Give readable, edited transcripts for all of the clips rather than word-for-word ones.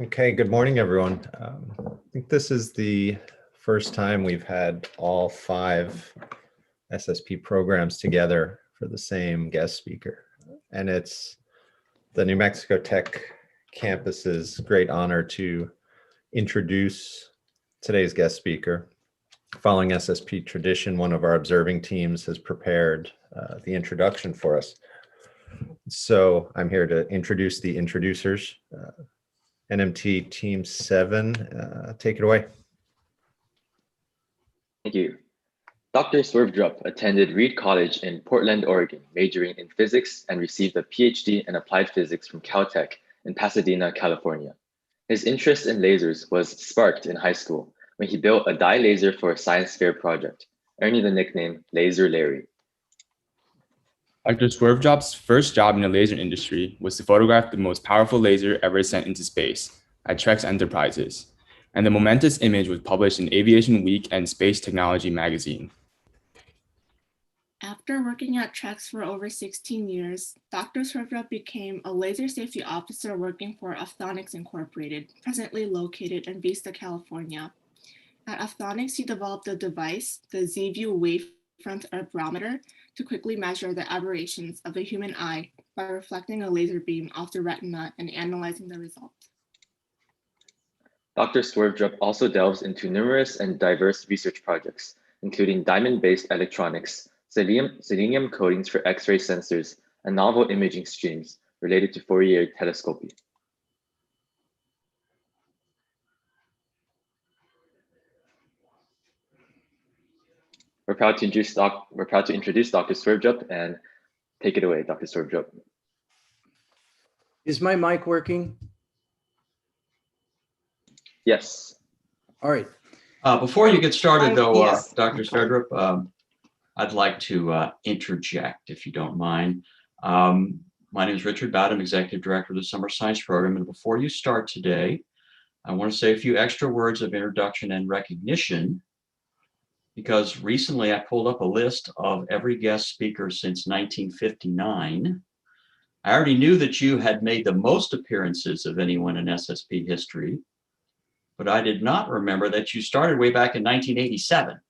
Okay, good morning, everyone. I think this is the first time we've had all 5 SSP programs together for the same guest speaker. And it's the New Mexico Tech campus's great honor to introduce today's guest speaker. Following SSP tradition, one of our observing teams has prepared the introduction for us. So I'm here to introduce the introducers. NMT Team 7, take it away. Thank you. Dr. Sverdrup attended Reed College in Portland, Oregon, majoring in physics and received a PhD in applied physics from Caltech in Pasadena, California. His interest in lasers was sparked in high school when he built a dye laser for a science fair project, earning the nickname Laser Larry. Dr. Sverdrup's first job in the laser industry was to photograph the most powerful laser ever sent into space at Trex Enterprises, and the momentous image was published in Aviation Week and Space Technology magazine. After working at Trex for over 16 years, Dr. Sverdrup became a laser safety officer working for Ophtonics Incorporated, presently located in Vista, California. At Ophtonics, he developed a device, the Z-View wavefront barometer, to quickly measure the aberrations of the human eye by reflecting a laser beam off the retina and analyzing the results. Dr. Sverdrup also delves into numerous and diverse research projects, including diamond-based electronics, selenium coatings for X-ray sensors, and novel imaging streams related to Fourier telescopy. We're proud to introduce Dr. Sverdrup, and take it away, Dr. Sverdrup. Is my mic working? Yes. All right. Before you get started, though, Yes. Dr. Sverdrup, I'd like to interject, if you don't mind. My name is Richard Bowd. I'm Executive Director of the Summer Science Program. And before you start today, I want to say a few extra words of introduction and recognition, because recently I pulled up a list of every guest speaker since 1959. I already knew that you had made the most appearances of anyone in SSP history, but I did not remember that you started way back in 1987,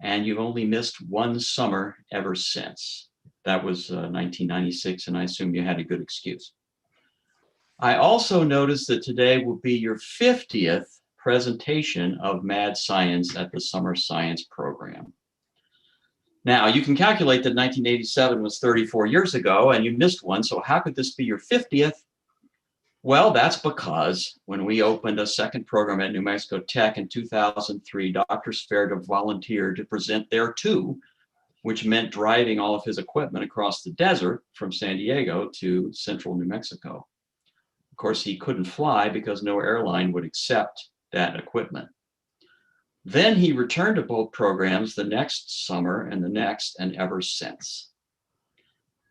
and you've only missed one summer ever since. That was 1996, and I assume you had a good excuse. I also noticed that today will be your 50th presentation of Mad Science at the Summer Science Program. Now, you can calculate that 1987 was 34 years ago, and you missed one, so how could this be your 50th? Well, that's because when we opened a second program at New Mexico Tech in 2003, Dr. Sverdrup volunteered to present there too, which meant driving all of his equipment across the desert from San Diego to central New Mexico. Of course, he couldn't fly because no airline would accept that equipment. Then he returned to both programs the next summer and the next, and ever since.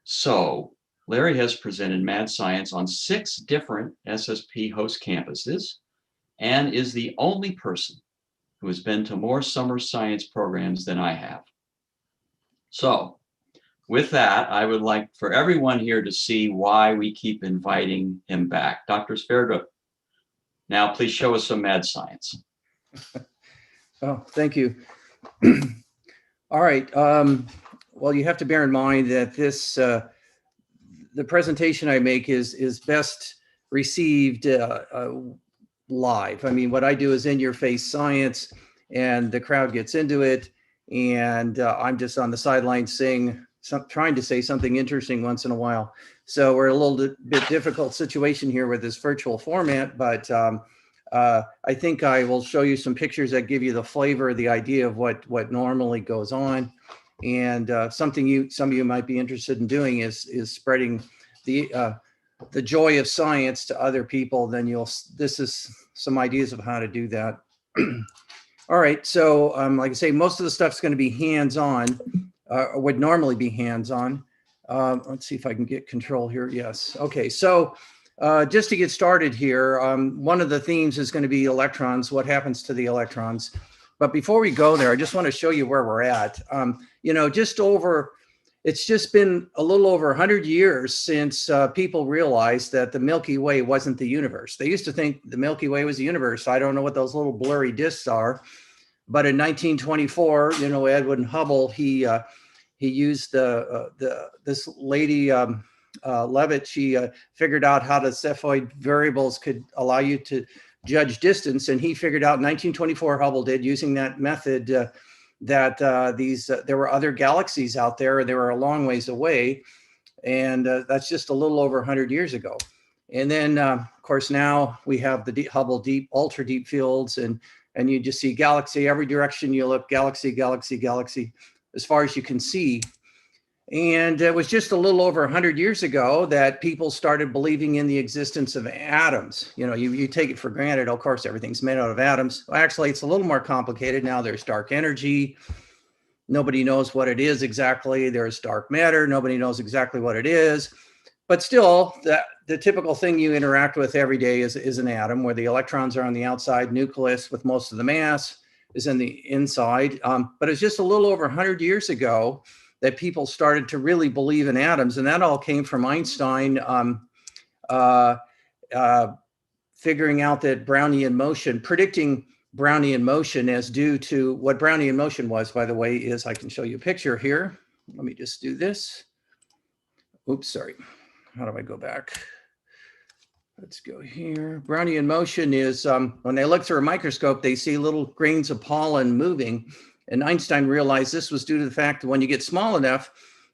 So Larry has presented Mad Science on 6 different SSP host campuses and is the only person who has been to more summer science programs than I have. So with that, I would like for everyone here to see why we keep inviting him back. Dr. Sverdrup, now please show us some Mad Science. Oh, thank you. All right. Well, you have to bear in mind that this, the presentation I make is best received live. I mean, what I do is in-your-face science, and the crowd gets into it, and I'm just on the sidelines trying to say something interesting once in a while. So we're a little bit difficult situation here with this virtual format, but I think I will show you some pictures that give you the flavor, the idea of what normally goes on. And some of you might be interested in doing is spreading the joy of science to other people. Then this is some ideas of how to do that. All right, so like I say, most of the stuff's going to be hands-on, would normally be hands-on. Let's see if I can get control here. Yes. Okay. So just to get started here, one of the themes is going to be electrons, what happens to the electrons. But before we go there, I just want to show you where we're at. You know, it's just been a little over 100 years since people realized that the Milky Way wasn't the universe. They used to think the Milky Way was the universe. I don't know what those little blurry disks are, but in 1924, you know, Edwin Hubble, he used this lady Leavitt. She figured out how the Cepheid variables could allow you to judge distance, and he figured out in 1924, Hubble did, using that method, that there were other galaxies out there. They were a long ways away, and that's just a little over 100 years ago. And then, of course, now we have the Hubble deep, ultra deep fields, and you just see galaxy every direction you look, galaxy, galaxy, galaxy, as far as you can see. And it was just a little over 100 years ago that people started believing in the existence of atoms. You know, you take it for granted, of course, everything's made out of atoms. Well, actually, it's a little more complicated. Now there's dark energy. Nobody knows what it is exactly. There's dark matter. Nobody knows exactly what it is. But still, the typical thing you interact with every day is an atom, where the electrons are on the outside, nucleus with most of the mass is in the inside. But it's just a little over 100 years ago that people started to really believe in atoms. And that all came from Einstein figuring out that Brownian motion, predicting Brownian motion as due to what Brownian motion was, by the way, is, I can show you a picture here. Let me just do this. Oops, sorry. How do I go back? Let's go here. Brownian motion is when they look through a microscope, they see little grains of pollen moving. And Einstein realized this was due to the fact that when you get small enough,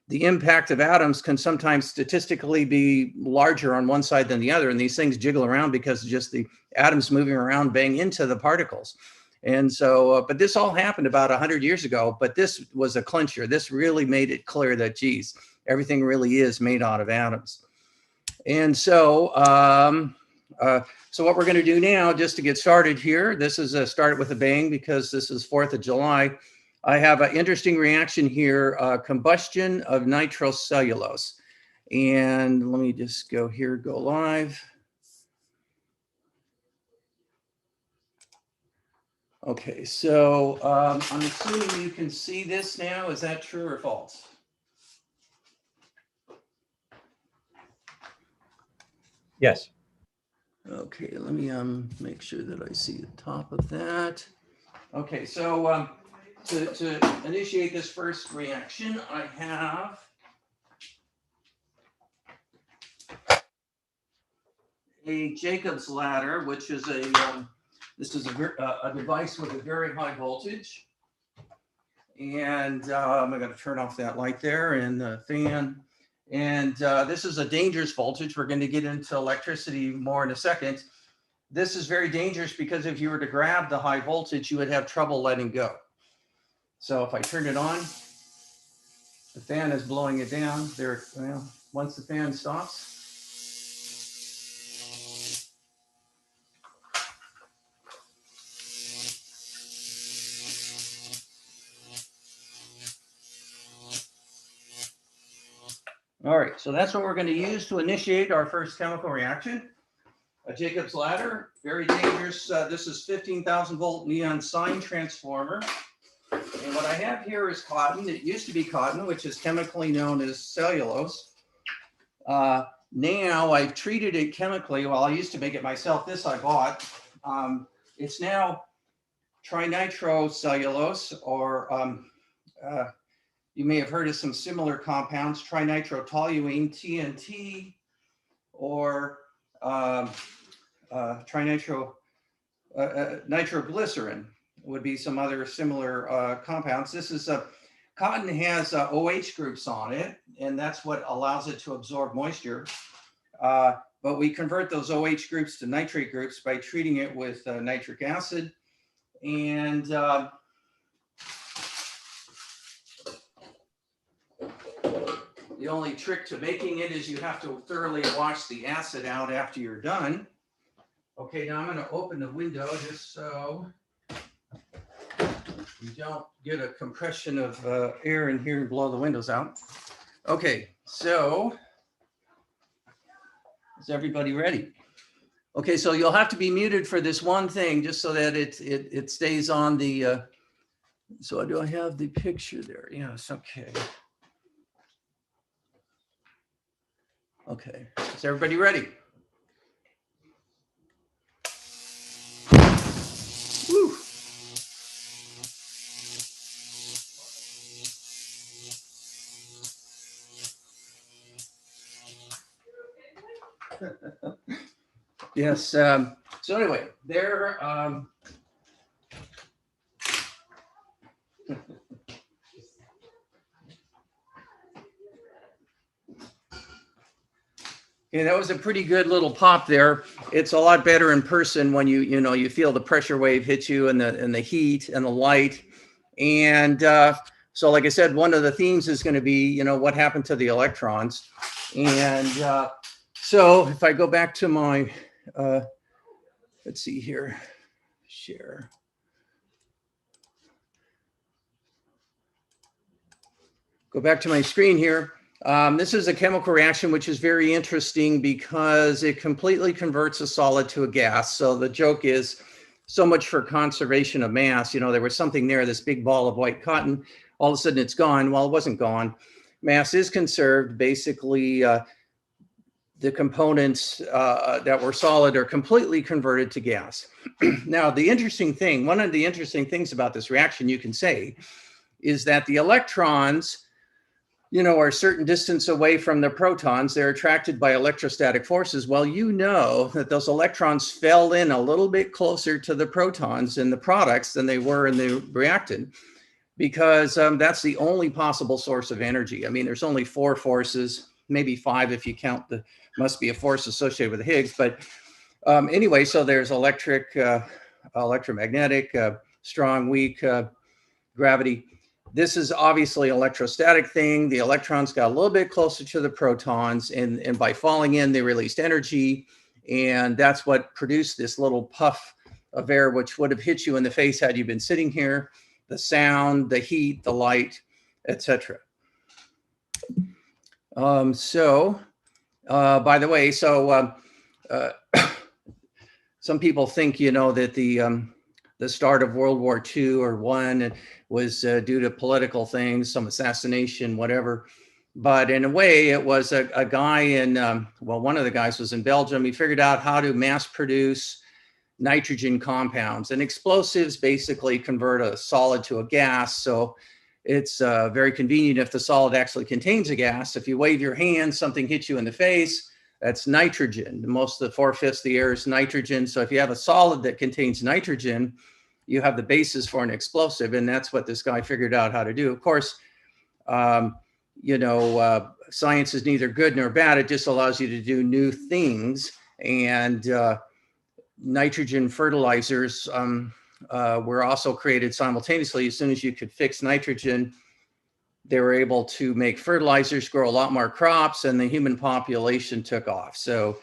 the impact of atoms can sometimes statistically be larger on one side than the other. And these things jiggle around because just the atoms moving around bang into the particles. And so, but this all happened about 100 years ago, but this was a clincher. This really made it clear that, geez, everything really is made out of atoms. And so, so what we're going to do now, just to get started here, this is a start with a bang because this is 4th of July. I have an interesting reaction here, combustion of nitrocellulose. And let me just go here, go live. Okay, so I'm assuming you can see this now. Is that true or false? Yes. Okay, let me make sure that I see the top of that. Okay, so to initiate this first reaction, I have a Jacob's ladder, which is this is a device with a very high voltage. And I'm going to turn off that light there and the fan. And this is a dangerous voltage. We're going to get into electricity more in a second. This is very dangerous because if you were to grab the high voltage, you would have trouble letting go. So if I turn it on, the fan is blowing it down. There, well, once the fan stops. All right, so that's what we're going to use to initiate our first chemical reaction. A Jacob's ladder, very dangerous. This is 15,000 volt neon sign transformer. And what I have here is cotton. It used to be cotton, which is chemically known as cellulose. Now I've treated it chemically. Well, I used to make it myself. This I bought. It's now trinitrocellulose, or you may have heard of some similar compounds, trinitrotoluene, TNT, or nitroglycerin would be some other similar compounds. This is cotton has OH groups on it, and that's what allows it to absorb moisture. But we convert those OH groups to nitrate groups by treating it with nitric acid. And the only trick to making it is you have to thoroughly wash the acid out after you're done. Okay, now I'm going to open the window just so you don't get a compression of air in here and blow the windows out. Okay, so is everybody ready? Okay, so you'll have to be muted for this one thing just so that it stays on the, so do I have the picture there? Yes, okay. Okay, is everybody ready? Woo. Yes, so anyway, there, yeah, that was a pretty good little pop there. It's a lot better in person when you feel the pressure wave hit you and the heat and the light. And so, like I said, one of the themes is going to be, what happened to the electrons. And so if I go back to my, let's see here, share. Go back to my screen here. This is a chemical reaction, which is very interesting because it completely converts a solid to a gas. So the joke is, so much for conservation of mass. There was something there, this big ball of white cotton. All of a sudden it's gone. Well, it wasn't gone. Mass is conserved. Basically, the components that were solid are completely converted to gas. Now, one of the interesting things about this reaction, you can say, is that the electrons are a certain distance away from the protons. They're attracted by electrostatic forces. Well, that those electrons fell in a little bit closer to the protons in the products than they were in the reactant, because that's the only possible source of energy. I mean, there's only 4 forces, maybe 5 if you count must be a force associated with the Higgs. But anyway, so there's electric, electromagnetic, strong, weak, gravity. This is obviously an electrostatic thing. The electrons got a little bit closer to the protons, and by falling in, they released energy. And that's what produced this little puff of air, which would have hit you in the face had you been sitting here. The sound, the heat, the light, etc. By the way, some people think, that the start of World War II or I was due to political things, some assassination, whatever. But in a way, it was a guy one of the guys was in Belgium. He figured out how to mass produce nitrogen compounds, and explosives basically convert a solid to a gas. So it's very convenient if the solid actually contains a gas. If you wave your hand, something hits you in the face, that's nitrogen. Most of the 4/5 of the air is nitrogen. So if you have a solid that contains nitrogen, you have the basis for an explosive. And that's what this guy figured out how to do. Of course, science is neither good nor bad. It just allows you to do new things. And nitrogen fertilizers were also created simultaneously. As soon as you could fix nitrogen, they were able to make fertilizers, grow a lot more crops, and the human population took off. So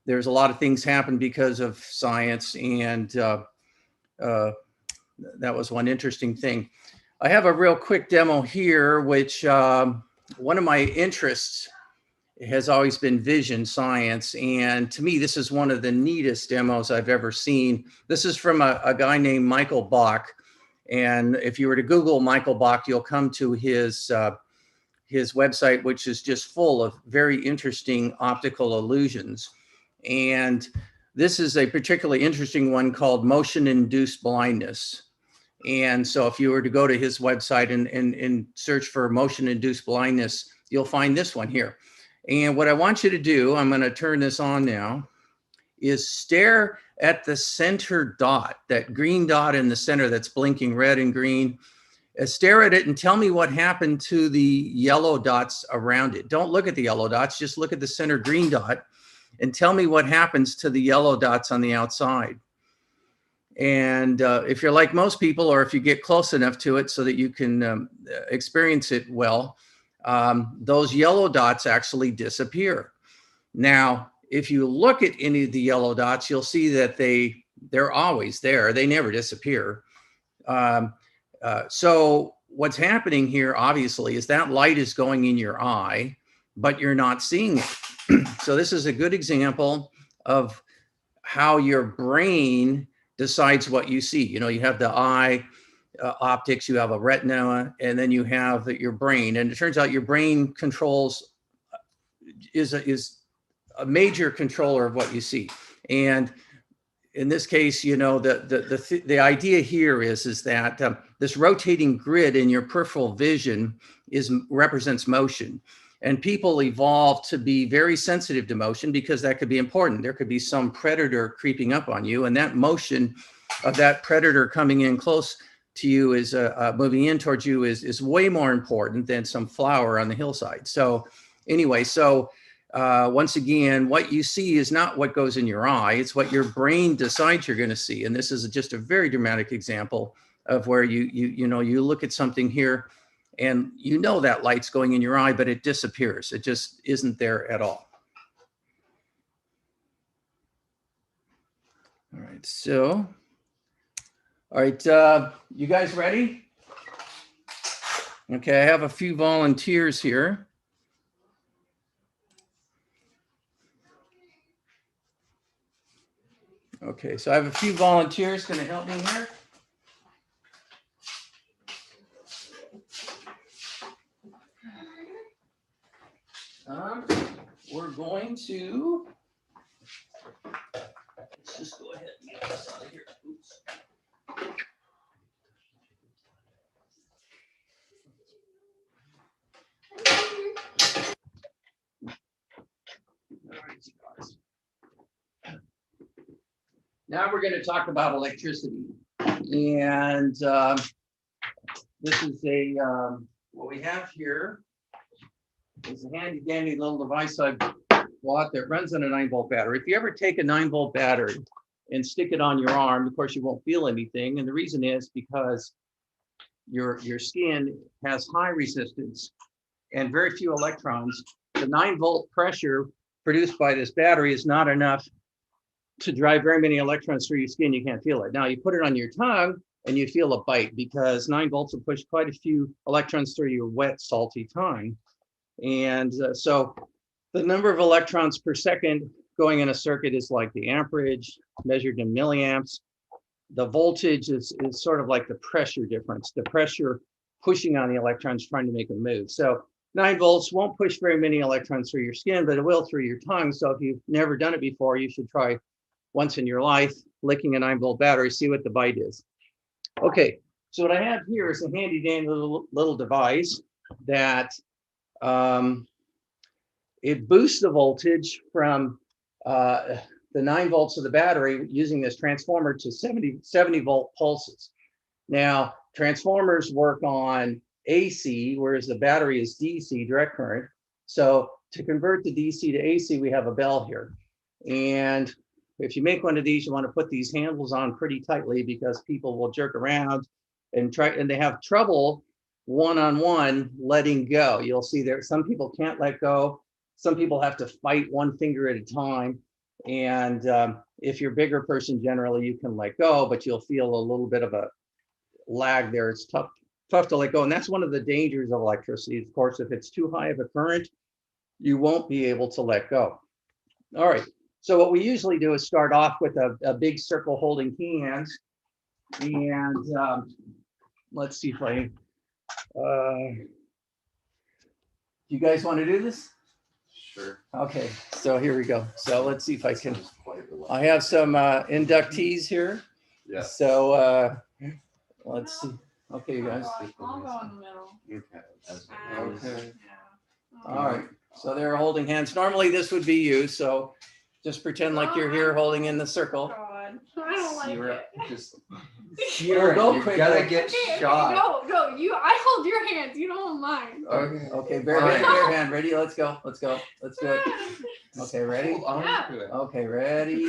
there's a lot of things happened because of science, and that was one interesting thing. I have a real quick demo here, which one of my interests has always been vision science. And to me, this is one of the neatest demos I've ever seen. This is from a guy named Michael Bach. And if you were to Google Michael Bach, you'll come to his website, which is just full of very interesting optical illusions. And this is a particularly interesting one called Motion-Induced Blindness. And so if you were to go to his website and search for Motion-Induced Blindness, you'll find this one here. And what I want you to do, I'm going to turn this on now, is stare at the center dot, that green dot in the center that's blinking red and green. Stare at it and tell me what happened to the yellow dots around it. Don't look at the yellow dots, just look at the center green dot and tell me what happens to the yellow dots on the outside. And if you're like most people, or if you get close enough to it so that you can experience it well, those yellow dots actually disappear. Now, if you look at any of the yellow dots, you'll see that they're always there. They never disappear. So what's happening here, obviously, is that light is going in your eye, but you're not seeing it. So this is a good example of how your brain decides what you see. You have the eye, optics, you have a retina, and then you have your brain. And it turns out your brain controls is a major controller of what you see. And in this case, you know, the idea here is that this rotating grid in your peripheral vision represents motion. And people evolved to be very sensitive to motion because that could be important. There could be some predator creeping up on you, and that motion of that predator coming in close to you is moving in towards you is way more important than some flower on the hillside. So anyway, once again, what you see is not what goes in your eye, it's what your brain decides you're going to see. And this is just a very dramatic example of where you look at something here and you know that light's going in your eye, but it disappears. It just isn't there at all. All right, so, all right, you guys ready? Okay, I have a few volunteers here. Okay, so I have a few volunteers. Going to help me here? We're going to, let's just go ahead and get this out of here. Oops. All right, guys. Now we're going to talk about electricity. And this is what we have here is a handy dandy little device I bought that runs on a 9-volt battery. If you ever take a 9-volt battery and stick it on your arm, of course, you won't feel anything. And the reason is because your skin has high resistance and very few electrons. The 9-volt pressure produced by this battery is not enough to drive very many electrons through your skin. You can't feel it. Now you put it on your tongue and you feel a bite because 9 volts will push quite a few electrons through your wet, salty tongue. And so the number of electrons per second going in a circuit is like the amperage measured in milliamps. The voltage is sort of like the pressure difference, the pressure pushing on the electrons trying to make them move. So 9 volts won't push very many electrons through your skin, but it will through your tongue. So if you've never done it before, you should try once in your life licking a 9-volt battery, see what the bite is. Okay, so what I have here is a handy dandy little device that it boosts the voltage from the 9 volts of the battery using this transformer to 70 volt pulses. Now, transformers work on AC, whereas the battery is DC, direct current. So to convert the DC to AC, we have a bell here. And if you make one of these, you want to put these handles on pretty tightly because people will jerk around and they have trouble one-on-one letting go. You'll see there, some people can't let go. Some people have to fight one finger at a time. And if you're a bigger person, generally you can let go, but you'll feel a little bit of a lag there. It's tough to let go. And that's one of the dangers of electricity. Of course, if it's too high of a current, you won't be able to let go. All right. So what we usually do is start off with a big circle holding hands. And let's see if I, you guys want to do this? Sure. Okay, so here we go. So let's see if I can, I have some inductees here. Yeah. So let's see. Okay, you guys. I'll go in the middle. Okay. All right, so they're holding hands. Normally this would be you, so just pretend like you're here holding in the circle. God, I don't like it. Just Sure, go quick. gotta get Okay, shot. go. I hold your hands. You don't hold mine. Okay. Okay, bare hand. Ready? Let's go. Let's do it. Okay, ready? Hold on Yeah. to it. Okay, ready?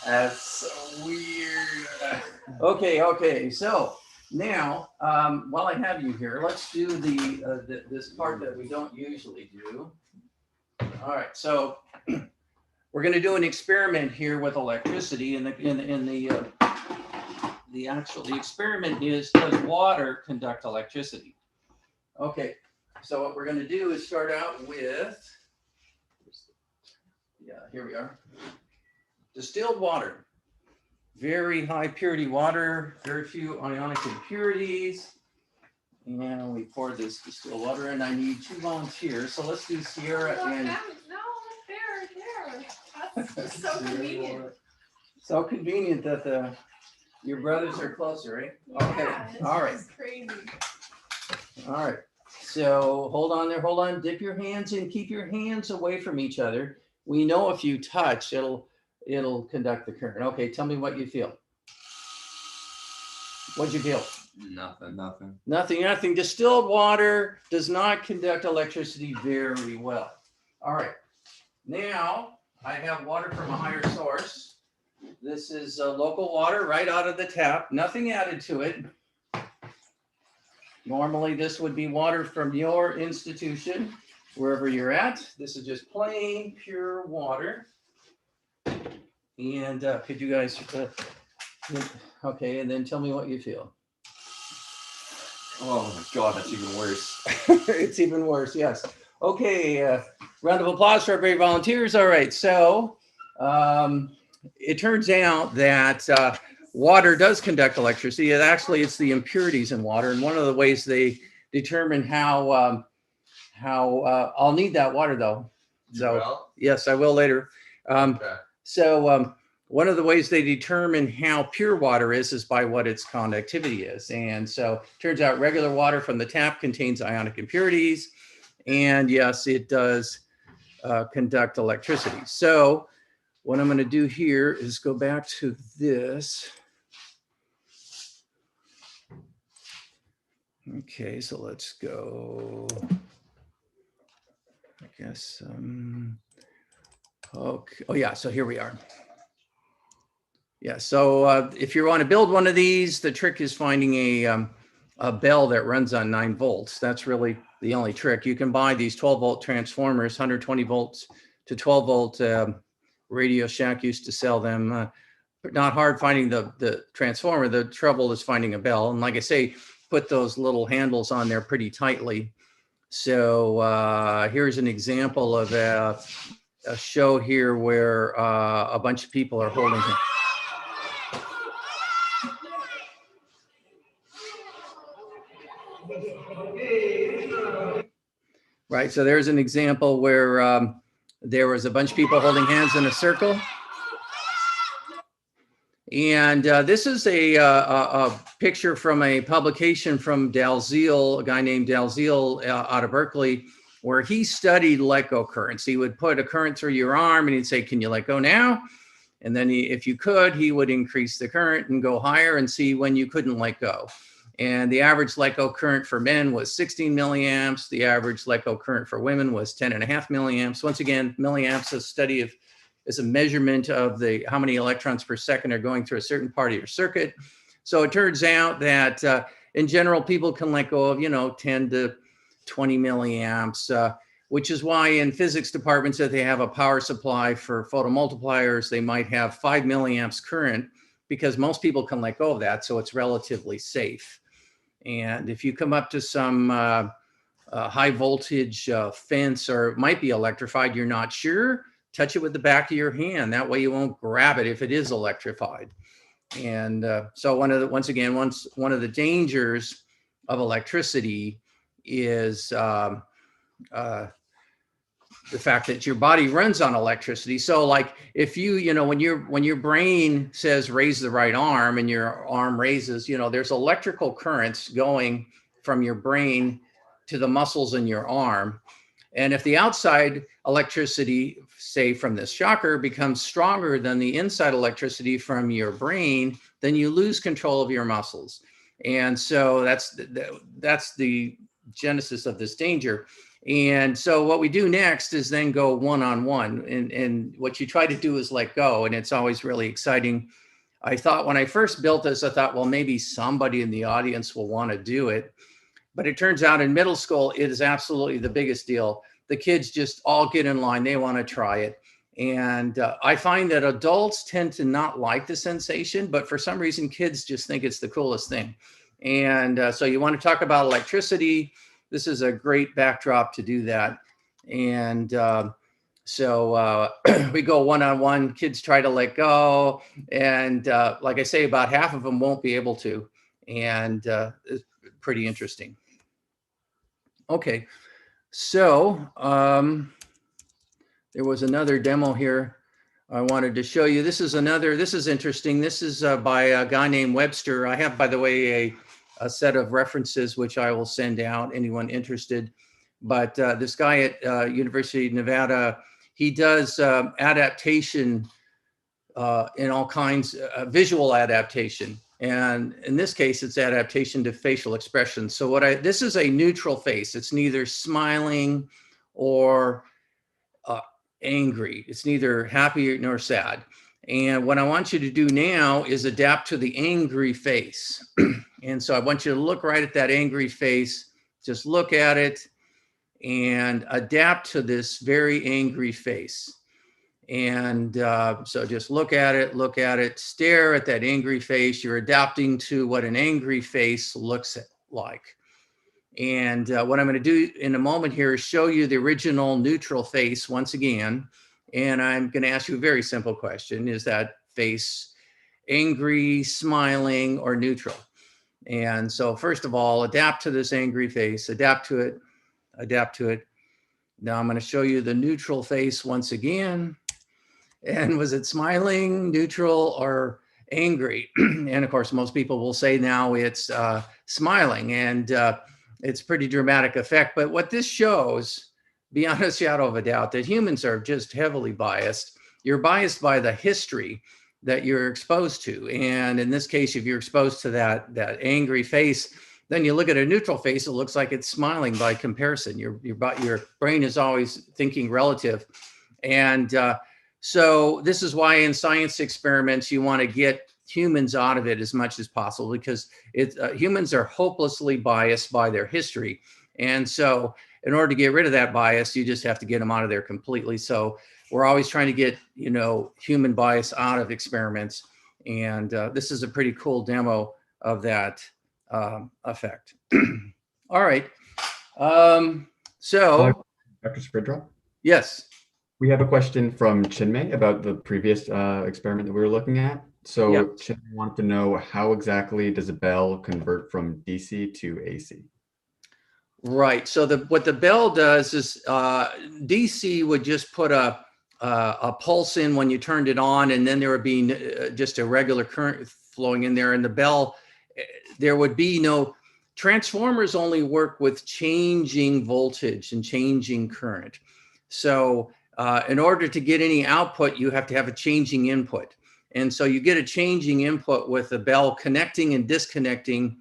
That's so weird. Okay. So now, while I have you here, let's do this part that we don't usually do. All right, so we're going to do an experiment here with electricity. And the experiment is, does water conduct electricity? Okay, so what we're going to do is start out with, here we are. Distilled water, very high purity water, very few ionic impurities. And we pour this distilled water in. I need 2 volunteers. So let's do Sierra No, and there. That's just so convenient. so convenient that your brothers are closer, right? Okay. Yeah, it's All right. just crazy. All right. So hold on there. Hold on. Dip your hands in. Keep your hands away from each other. We know if you touch, it'll conduct the current. Okay. Tell me what you feel. What'd you feel? Nothing. Nothing. Distilled water does not conduct electricity very well. All right. Now I have water from a higher source. This is local water right out of the tap. Nothing added to it. Normally, this would be water from your institution, wherever you're at. This is just plain, pure water. And could you guys, okay, and then tell me what you feel. Oh my God, that's even worse. It's even worse, yes. Okay, round of applause for our brave volunteers. All right, so it turns out that water does conduct electricity. It's the impurities in water, and one of the ways they determine how I'll need that water though. So yes, I will later. Okay. So one of the ways they determine how pure water is by what its conductivity is, and so it turns out regular water from the tap contains ionic impurities, and yes, it does conduct electricity. So what I'm going to do here is go back to this. Okay, so let's go, I guess, okay. Oh yeah, so here we are. Yeah, so if you want to build one of these, the trick is finding a bell that runs on 9 volts. That's really the only trick. You can buy these 12-volt transformers, 120 volts to 12-volt. Radio Shack used to sell them. Not hard finding the transformer. The trouble is finding a bell. And like I say, put those little handles on there pretty tightly. So here's an example of a show here where a bunch of people are holding it. Right, so there's an example where there was a bunch of people holding hands in a circle. And this is a picture from a publication from Dalziel, a guy named Dalziel out of Berkeley, where he studied let go currents. He would put a current through your arm and he'd say, can you let go now? And then if you could, he would increase the current and go higher and see when you couldn't let go. And the average let go current for men was 16 milliamps. The average let go current for women was 10.5 milliamps. Once again, milliamps is a measurement of how many electrons per second are going through a certain part of your circuit. So it turns out that in general, people can let go of, 10 to 20 milliamps, which is why in physics departments, if they have a power supply for photomultipliers, they might have 5 milliamps current, because most people can let go of that. So it's relatively safe. And if you come up to some high voltage fence, or it might be electrified, you're not sure, touch it with the back of your hand. That way you won't grab it if it is electrified. And so one of the dangers of electricity is the fact that your body runs on electricity. So like if when your brain says raise the right arm and your arm raises, there's electrical currents going from your brain to the muscles in your arm. And if the outside electricity, say from this shocker, becomes stronger than the inside electricity from your brain, then you lose control of your muscles. And so that's the genesis of this danger. And so what we do next is then go one-on-one. And what you try to do is let go. And it's always really exciting. I thought when I first built this, I thought, well, maybe somebody in the audience will want to do it. But it turns out in middle school, it is absolutely the biggest deal. The kids just all get in line. They want to try it. And I find that adults tend to not like the sensation, but for some reason, kids just think it's the coolest thing. And so you want to talk about electricity. This is a great backdrop to do that. And so we go one-on-one, kids try to let go. And like I say, about half of them won't be able to. And it's pretty interesting. Okay, so there was another demo here I wanted to show you. This is interesting. This is by a guy named Webster. I have, by the way, a set of references which I will send out, anyone interested. But this guy at University of Nevada, he does adaptation in all kinds, visual adaptation. And in this case, it's adaptation to facial expression. So this is a neutral face. It's neither smiling or angry. It's neither happy nor sad. And what I want you to do now is adapt to the angry face. And so I want you to look right at that angry face, just look at it and adapt to this very angry face. And so just look at it, stare at that angry face. You're adapting to what an angry face looks like. And what I'm going to do in a moment here is show you the original neutral face once again. And I'm going to ask you a very simple question. Is that face angry, smiling, or neutral? And so first of all, adapt to this angry face, adapt to it, adapt to it. Now I'm going to show you the neutral face once again. And was it smiling, neutral, or angry? And of course, most people will say now it's smiling, and it's pretty dramatic effect. But what this shows, beyond a shadow of a doubt, that humans are just heavily biased. You're biased by the history that you're exposed to. And in this case, if you're exposed to that angry face, then you look at a neutral face, it looks like it's smiling by comparison. Your brain is always thinking relative. And so this is why in science experiments, you want to get humans out of it as much as possible, because humans are hopelessly biased by their history. And so in order to get rid of that bias, you just have to get them out of there completely. So we're always trying to get, human bias out of experiments. And this is a pretty cool demo of that effect. All right. So Dr. Sverdrup? Yes. We have a question from Chinmay about the previous experiment that we were looking at. So Yeah. Chinmay wanted to know, how exactly does a bell convert from DC to AC? Right. So what the bell does is DC would just put a pulse in when you turned it on, and then there would be just a regular current flowing in there. And the bell, there would be no transformers. Only work with changing voltage and changing current. So in order to get any output, you have to have a changing input. And so you get a changing input with the bell connecting and disconnecting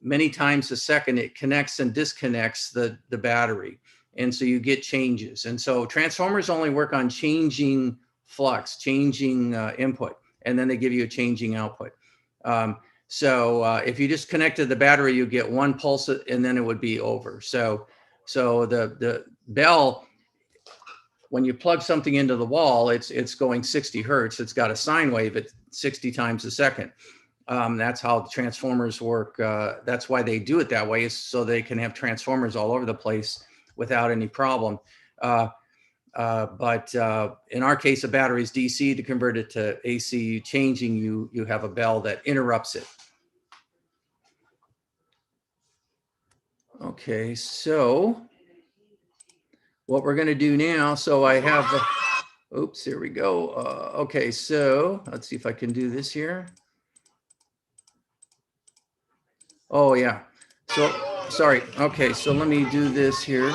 many times a second. It connects and disconnects the battery. And so you get changes. And so transformers only work on changing flux, changing input, and then they give you a changing output. So if you just connected the battery, you get one pulse and then it would be over. So the bell, when you plug something into the wall, it's going 60 hertz. It's got a sine wave at 60 times a second. That's how the transformers work. That's why they do it that way, is so they can have transformers all over the place without any problem. But in our case, a battery is DC. To convert it to AC, changing, you have a bell that interrupts it. Okay, so what we're going to do now, so I have, oops, here we go. Okay, so let's see if I can do this here. Oh, yeah. So, sorry. Okay, so let me do this here.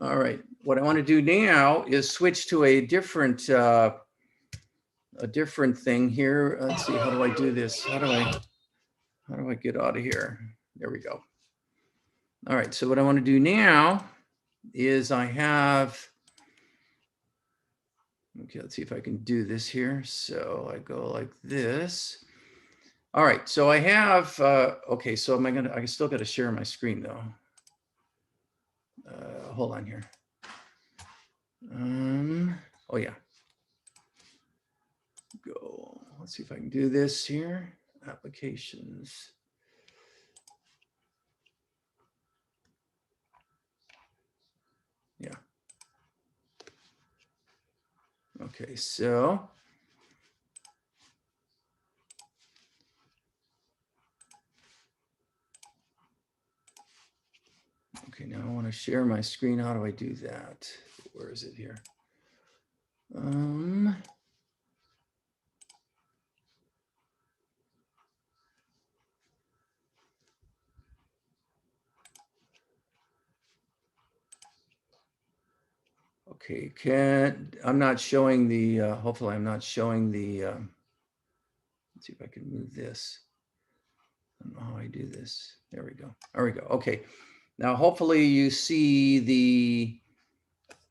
All right. What I want to do now is switch to a different thing here. Let's see. How do I do this? How do I get out of here? There we go. All right. So what I want to do now is I have. Okay. Let's see if I can do this here. So I go like this. All right. So I have. Okay. So I still got to share my screen though. Hold on here. Oh yeah. Go. Let's see if I can do this here. Applications. Yeah. Okay, so. share my screen. How do I do that? Where is it here? Okay, I'm not showing the, hopefully I'm not showing the, let's see if I can move this. I don't know how I do this. There we go. There we go. Okay. Now, hopefully you see the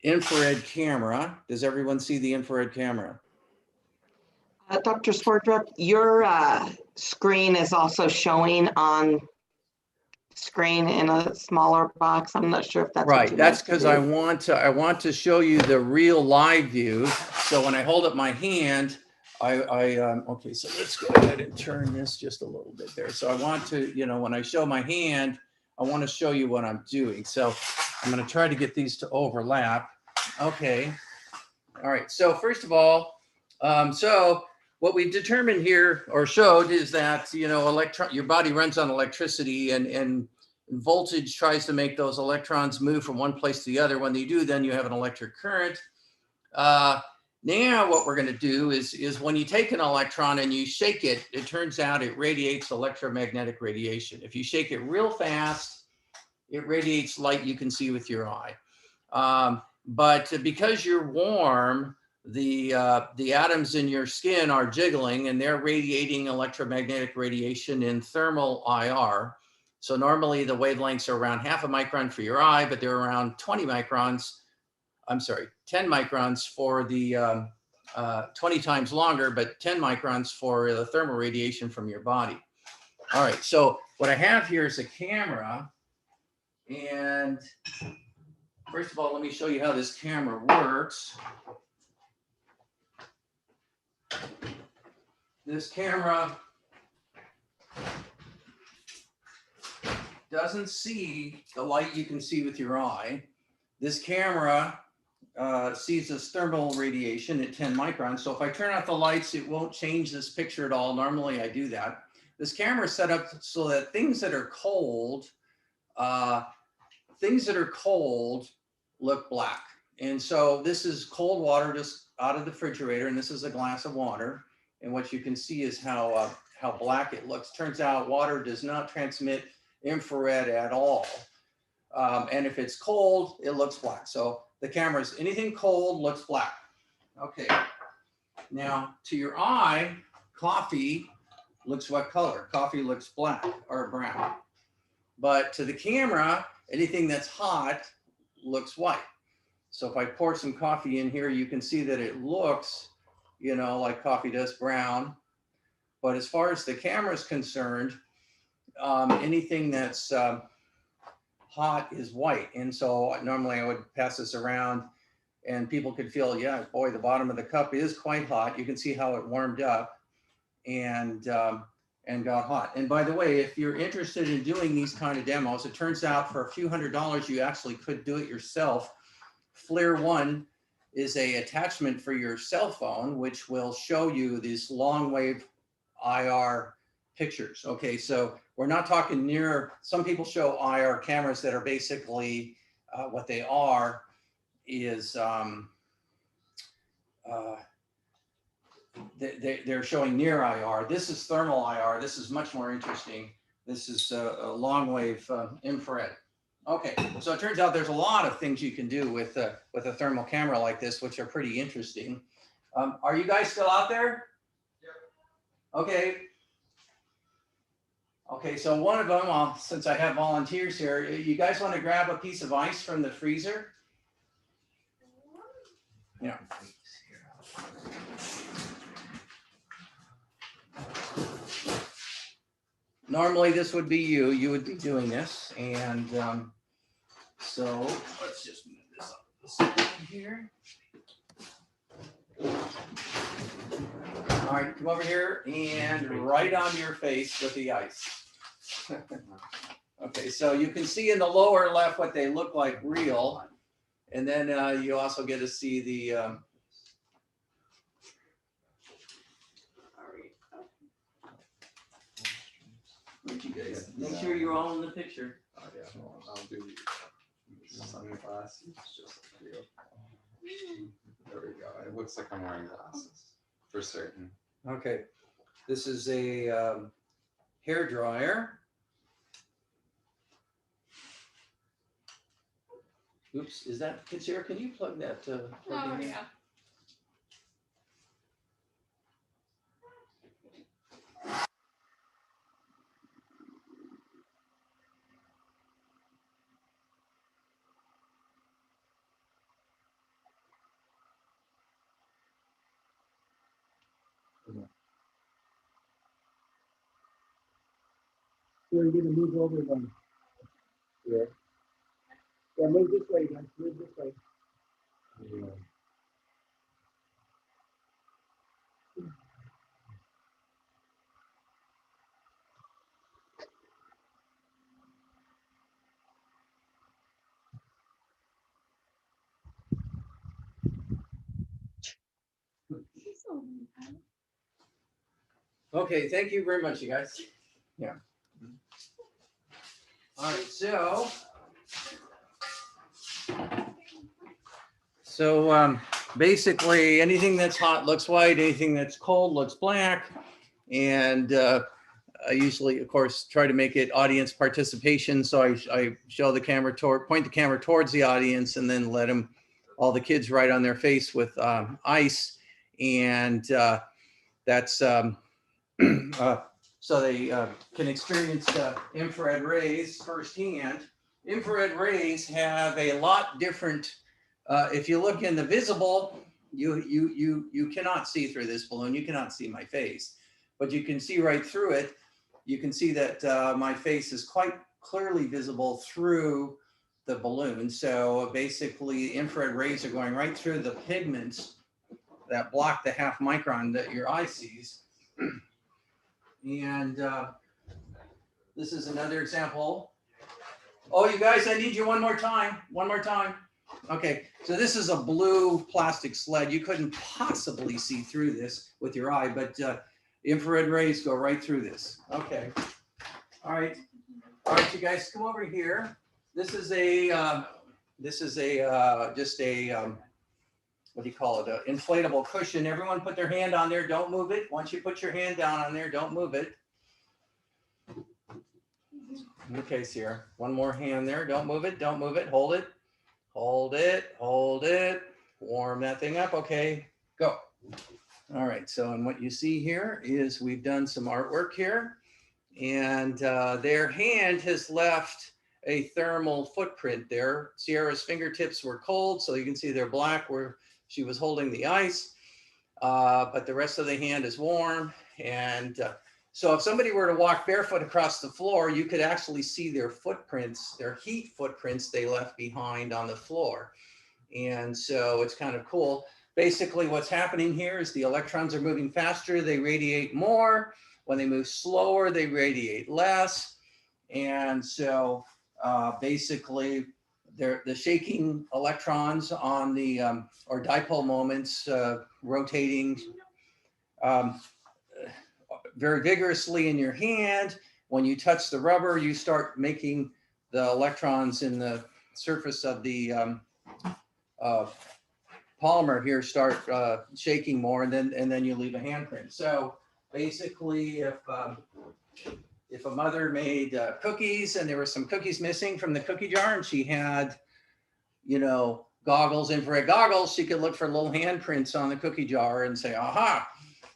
infrared camera. Does everyone see the infrared camera? Dr. Sverdrup, your screen is also showing on screen in a smaller box. I'm not sure if that's right. That's because I want to show you the real live view. So when I hold up my hand, okay, so let's go ahead and turn this just a little bit there. So I want to, when I show my hand, I want to show you what I'm doing. So I'm going to try to get these to overlap. Okay. All right. So first of all, so what we determined here or showed is that, your body runs on electricity and voltage tries to make those electrons move from one place to the other. When they do, then you have an electric current. Now what we're going to do is when you take an electron and you shake it, it turns out it radiates electromagnetic radiation. If you shake it real fast, it radiates light you can see with your eye. But because you're warm, the atoms in your skin are jiggling and they're radiating electromagnetic radiation in thermal IR. So normally the wavelengths are around 0.5 micron for your eye, but they're around 10 microns for the 20 times longer, but 10 microns for the thermal radiation from your body. All right, so what I have here is a camera. And first of all, let me show you how this camera works. This camera doesn't see the light you can see with your eye. This camera sees this thermal radiation at 10 microns. So if I turn off the lights, it won't change this picture at all. Normally I do that. This camera is set up so that things that are cold look black. And so this is cold water just out of the refrigerator, and this is a glass of water. And what you can see is how black it looks. Turns out water does not transmit infrared at all. And if it's cold, it looks black. So the camera's anything cold looks black. Okay. Now to your eye, coffee looks what color? Coffee looks black or brown. But to the camera, anything that's hot looks white. So if I pour some coffee in here, you can see that it looks, like coffee does, brown. But as far as the camera is concerned, anything that's hot is white. And so normally I would pass this around and people could feel, yeah, boy, the bottom of the cup is quite hot. You can see how it warmed up and got hot. And by the way, if you're interested in doing these kind of demos, it turns out for a few $100s, you actually could do it yourself. FLIR One is a attachment for your cell phone, which will show you these long wave IR pictures. Okay, so we're not talking near, some people show IR cameras that are basically what they are is they're showing near IR. This is thermal IR. This is much more interesting. This is a long wave infrared. Okay, so it turns out there's a lot of things you can do with a thermal camera like this, which are pretty interesting. Are you guys still out there? Yep. Okay. Okay, so one of them, since I have volunteers here, you guys want to grab a piece of ice from the freezer? Yeah. Normally this would be you would be doing this. And so let's just move this up the side here. All right, come over here and right on your face with the ice. Okay, so you can see in the lower left what they look like real. And then you also get to see the you guys make sure you're all in the picture. Yeah, I'll do. my glasses. Just like you. There we go. It looks like I'm wearing glasses for certain. Okay, this is a hair dryer. Oops, is that, Sarah, can you plug that? Plug Oh, in? yeah. You're going to move over them. Yeah. Yeah, move this way, guys. Move this way. Yeah. Okay, thank you very much, you guys. Yeah. All right, so basically anything that's hot looks white, anything that's cold looks black. And I usually, of course, try to make it audience participation. So I show the camera point the camera towards the audience and then let them, all the kids write on their face with ice. And that's so they can experience infrared rays firsthand. Infrared rays have a lot different, if you look in the visible, you cannot see through this balloon. You cannot see my face, but you can see right through it. You can see that my face is quite clearly visible through the balloon. So basically infrared rays are going right through the pigments that block the half micron that your eye sees. And this is another example. Oh, you guys, I need you one more time. One more time. Okay, so this is a blue plastic sled. You couldn't possibly see through this with your eye, but infrared rays go right through this. Okay. All right, you guys, come over here. This is a just a what do you call it? An inflatable cushion. Everyone put their hand on there. Don't move it. Once you put your hand down on there, don't move it. Okay, Sierra. One more hand there. Don't move it. Don't move it. Hold it. Hold it. Hold it. Warm that thing up. Okay, go. All right. So, and what you see here is we've done some artwork here, and their hand has left a thermal footprint there. Sierra's fingertips were cold, so you can see they're black where she was holding the ice, but the rest of the hand is warm. And so if somebody were to walk barefoot across the floor, you could actually see their footprints, their heat footprints they left behind on the floor. And so it's kind of cool. Basically what's happening here is the electrons are moving faster, they radiate more. When they move slower, they radiate less. And so basically, the shaking electrons on the, or dipole moments rotating very vigorously in your hand. When you touch the rubber, you start making the electrons in the surface of the polymer here start shaking more, and then you leave a handprint. So basically, if a mother made cookies and there were some cookies missing from the cookie jar and she had, you know, goggles, infrared goggles, she could look for little handprints on the cookie jar and say, aha.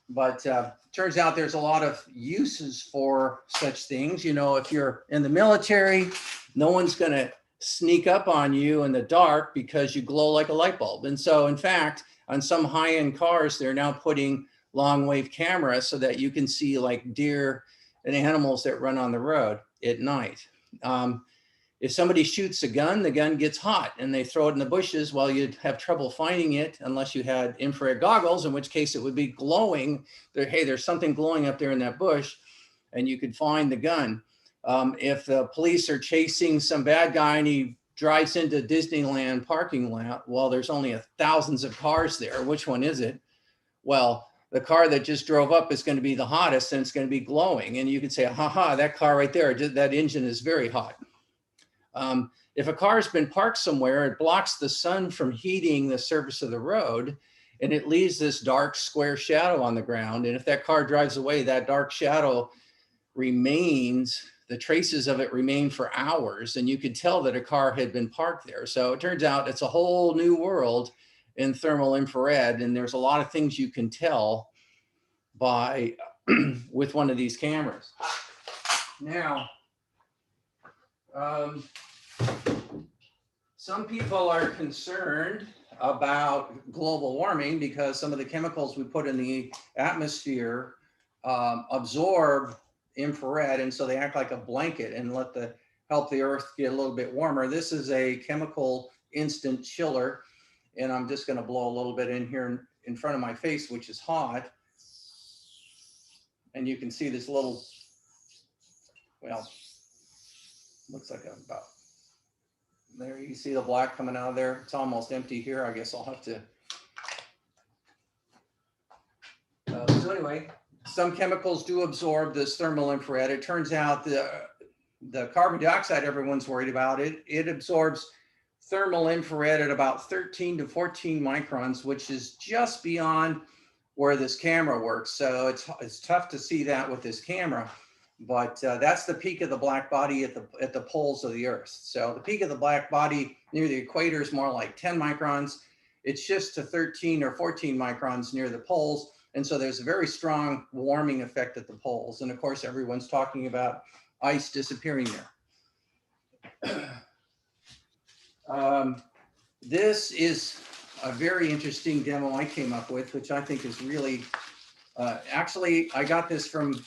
But turns out there's a lot of uses for such things. You know, if you're in the military, no one's going to sneak up on you in the dark because you glow like a light bulb. And so, in fact, on some high-end cars, they're now putting long wave cameras so that you can see like deer and animals that run on the road at night. If somebody shoots a gun, the gun gets hot and they throw it in the bushes. Well, you'd have trouble finding it unless you had infrared goggles, in which case it would be glowing. Hey, there's something glowing up there in that bush, and you could find the gun. If the police are chasing some bad guy and he drives into Disneyland parking lot, well, there's only thousands of cars there. Which one is it? Well, the car that just drove up is going to be the hottest and it's going to be glowing. And you could say, haha, that car right there, that engine is very hot. if a car's been parked somewhere, it blocks the sun from heating the surface of the road, and it leaves this dark square shadow on the ground. And if that car drives away, that dark shadow remains, the traces of it remain for hours, and you could tell that a car had been parked there. So it turns out it's a whole new world in thermal infrared, and there's a lot of things you can tell by with one of these cameras. Now, some people are concerned about global warming because some of the chemicals we put in the atmosphere absorb infrared, and so they act like a blanket and help the earth get a little bit warmer. This is a chemical instant chiller, and I'm just going to blow a little bit in here in front of my face, which is hot. And you can see this little, well, looks like about there. You see the black coming out of there. It's almost empty here. I guess I'll have to. So anyway, some chemicals do absorb this thermal infrared. It turns out the carbon dioxide everyone's worried about, it absorbs thermal infrared at about 13 to 14 microns, which is just beyond where this camera works. So it's tough to see that with this camera, but that's the peak of the black body at the poles of the Earth. So the peak of the black body near the equator is more like 10 microns. It's just to 13 or 14 microns near the poles. And so there's a very strong warming effect at the poles. And of course, everyone's talking about ice disappearing there. This is a very interesting demo I came up with, which I think is really, actually, I got this from,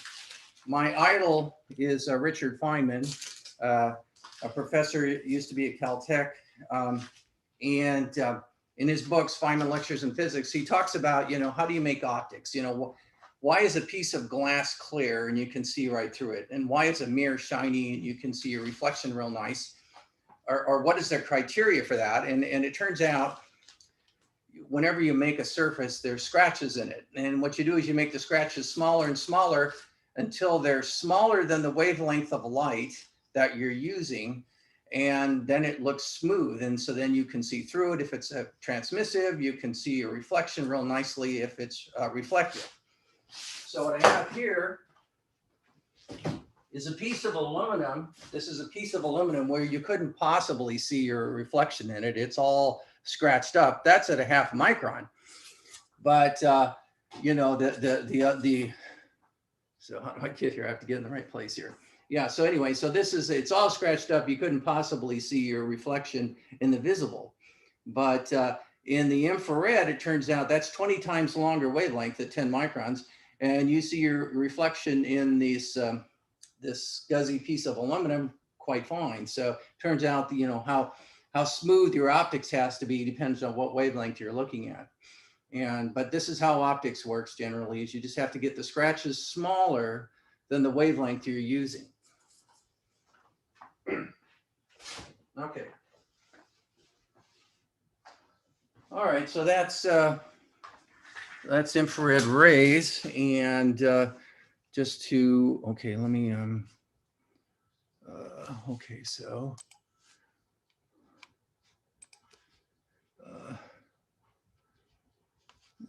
my idol is Richard Feynman, a professor, used to be at Caltech. And in his books, Feynman Lectures in Physics, he talks about, how do you make optics? Why is a piece of glass clear and you can see right through it? And why is a mirror shiny and you can see a reflection real nice? Or what is their criteria for that? And it turns out, whenever you make a surface, there's scratches in it. And what you do is you make the scratches smaller and smaller until they're smaller than the wavelength of light that you're using. And then it looks smooth. And so then you can see through it. If it's a transmissive, you can see a reflection real nicely if it's reflective. So what I have here is a piece of aluminum. This is a piece of aluminum where you couldn't possibly see your reflection in it. It's all scratched up. That's at a 0.5 micron. But so how do I get here? I have to get in the right place here. Yeah, so anyway, so it's all scratched up. You couldn't possibly see your reflection in the visible. But in the infrared, it turns out that's 20 times longer wavelength at 10 microns. And you see your reflection in this scuzzy piece of aluminum quite fine. So it turns out, how smooth your optics has to be depends on what wavelength you're looking at. But this is how optics works generally, is you just have to get the scratches smaller than the wavelength you're using. Okay. All right, so that's infrared rays. And just to, okay, let me, okay, so.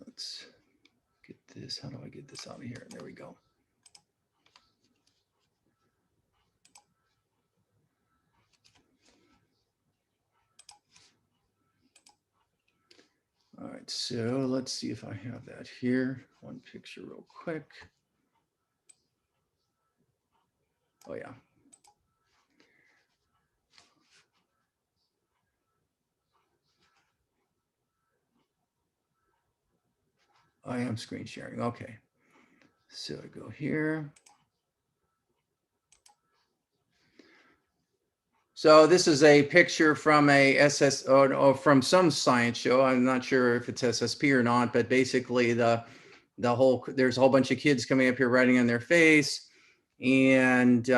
Let's get this. How do I get this out of here? There we go. All right, so let's see if I have that here. One picture real quick. Oh yeah. I am screen sharing. Okay. So I go here. So this is a picture from a from some science show. I'm not sure if it's SSP or not, but basically there's a whole bunch of kids coming up here writing on their face. And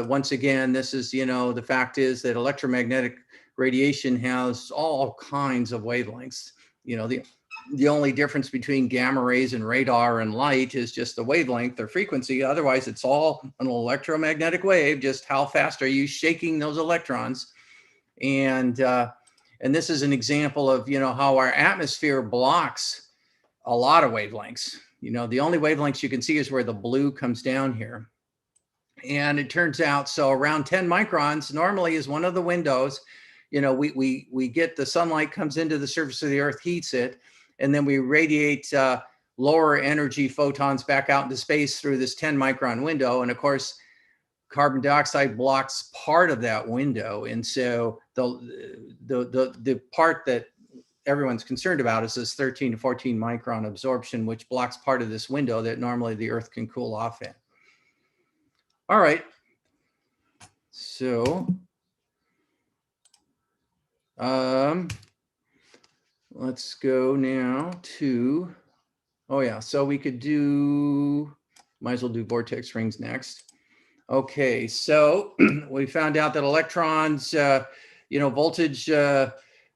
once again, this is, the fact is that electromagnetic radiation has all kinds of wavelengths. The only difference between gamma rays and radar and light is just the wavelength or frequency. Otherwise, it's all an electromagnetic wave. Just how fast are you shaking those electrons? And this is an example of, how our atmosphere blocks a lot of wavelengths. The only wavelengths you can see is where the blue comes down here. And it turns out, so around 10 microns normally is one of the windows. We get the sunlight comes into the surface of the earth, heats it, and then we radiate lower energy photons back out into space through this 10 micron window. And of course, carbon dioxide blocks part of that window. And so the part that everyone's concerned about is this 13 to 14 micron absorption, which blocks part of this window that normally the earth can cool off in. All right. So let's go now to, so we could might as well do vortex rings next. Okay, so we found out that electrons, voltage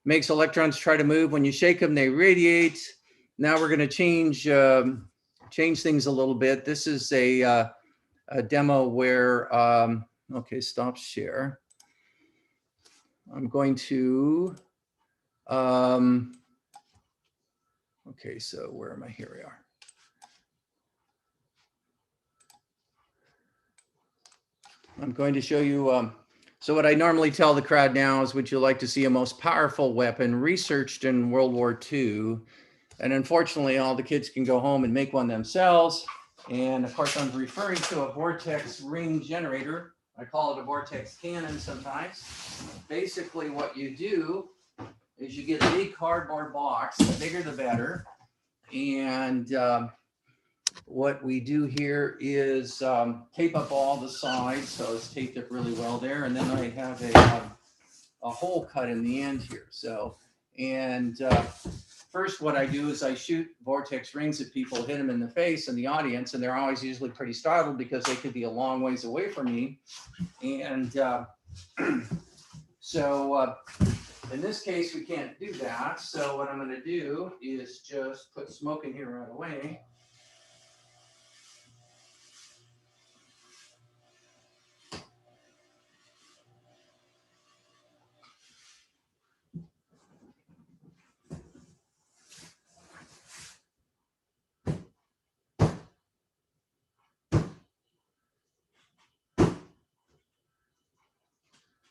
makes electrons try to move. When you shake them, they radiate. Now we're going to change things a little bit. This is a demo where, stop share. I'm going to, so where am I? Here we are. I'm going to show you, so what I normally tell the crowd now is, would you like to see a most powerful weapon researched in World War II? And unfortunately, all the kids can go home and make one themselves. And of course, I'm referring to a vortex ring generator. I call it a vortex cannon sometimes. Basically, what you do is you get a big cardboard box, the bigger the better. And what we do here is tape up all the sides, so it's taped up really well there. And then I have a hole cut in the end here. So, first what I do is I shoot vortex rings at people, hit them in the face in the audience, and they're always usually pretty startled because they could be a long ways away from me. And so in this case, we can't do that. So what I'm going to do is just put smoke in here right away.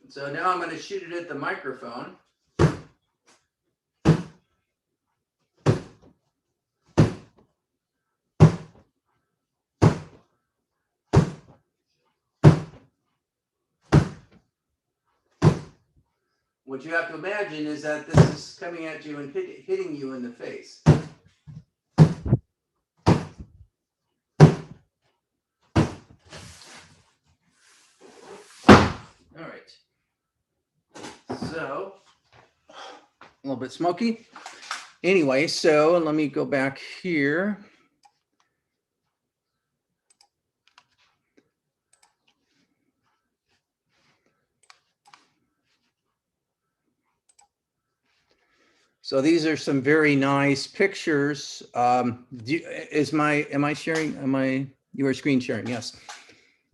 So now I'm going to shoot it at the microphone. What you have to imagine is that this is coming at you and hitting you in the face. All right. So, a little bit smoky. Anyway, so let me go back here. So these are some very nice pictures. Am I sharing? You are screen sharing, yes.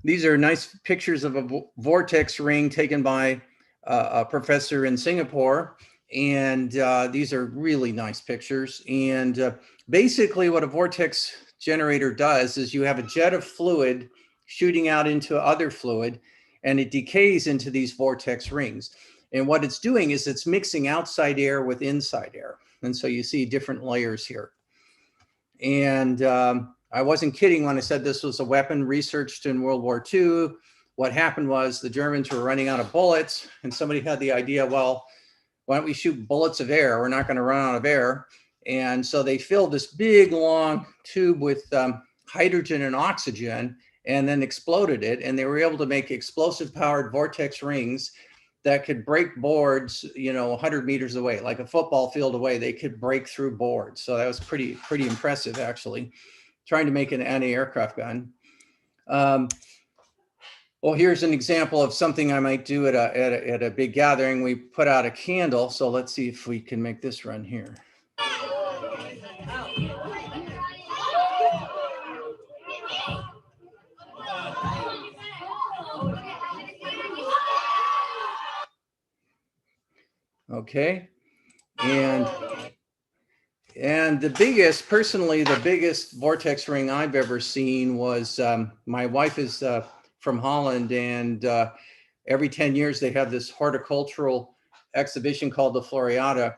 These are nice pictures of a vortex ring taken by a professor in Singapore. And these are really nice pictures. And basically what a vortex generator does is you have a jet of fluid shooting out into other fluid, and it decays into these vortex rings. And what it's doing is it's mixing outside air with inside air. And so you see different layers here. And I wasn't kidding when I said this was a weapon researched in World War II. What happened was the Germans were running out of bullets, and somebody had the idea, well, why don't we shoot bullets of air? We're not going to run out of air. And so they filled this big, long tube with hydrogen and oxygen and then exploded it. And they were able to make explosive-powered vortex rings that could break boards, 100 meters away, like a football field away. They could break through boards. So that was pretty impressive, actually, trying to make an anti-aircraft gun. Well, here's an example of something I might do at a big gathering. We put out a candle. So let's see if we can make this run here. Okay. And the biggest, personally, the biggest vortex ring I've ever seen was, my wife is from Holland, and every 10 years they have this horticultural exhibition called the Floriada.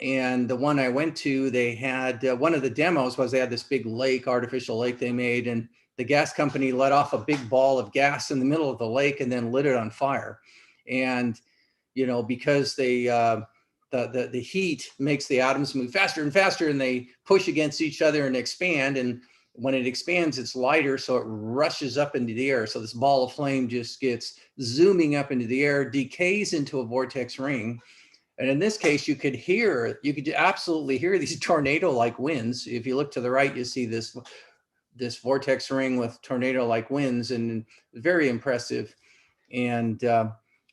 And the one I went to, they had, one of the demos was they had this big lake, artificial lake they made, and the gas company let off a big ball of gas in the middle of the lake and then lit it on fire. And, you know, because they, the heat makes the atoms move faster and faster, and they push against each other and expand. And when it expands, it's lighter, so it rushes up into the air. So this ball of flame just gets zooming up into the air, decays into a vortex ring. And in this case, you could absolutely hear these tornado-like winds. If you look to the right, you see this vortex ring with tornado-like winds, and very impressive. And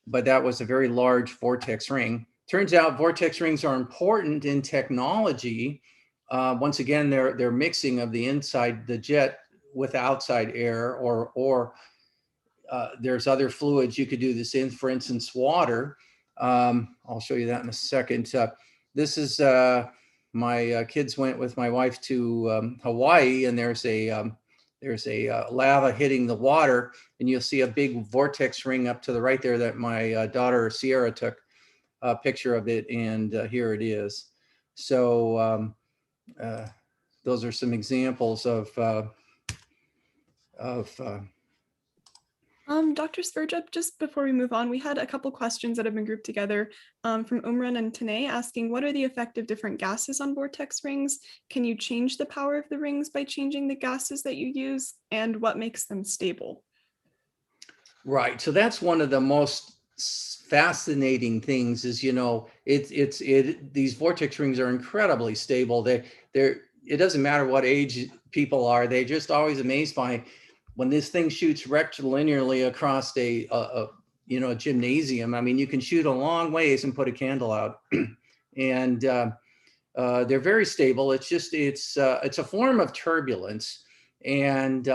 but that was a very large vortex ring. Turns out vortex rings are important in technology. Once again, they're mixing of the inside, the jet, with outside air, or there's other fluids you could do this in, for instance, water. I'll show you that in a second. This is my kids went with my wife to Hawaii, and there's a lava hitting the water, and you'll see a big vortex ring up to the right there that my daughter Sierra took a picture of it, and here it is. So those are some examples of Dr. Sverdrup, just before we move on, we had a couple questions that have been grouped together from Umran and Tanay asking, what are the effect of different gases on vortex rings? Can you change the power of the rings by changing the gases that you use? And what makes them stable? Right. So that's one of the most fascinating things is, you know, these vortex rings are incredibly stable. It doesn't matter what age people are. They're just always amazed by when this thing shoots rectilinearly across a gymnasium. I mean, you can shoot a long ways and put a candle out, and they're very stable. It's just it's a form of turbulence, and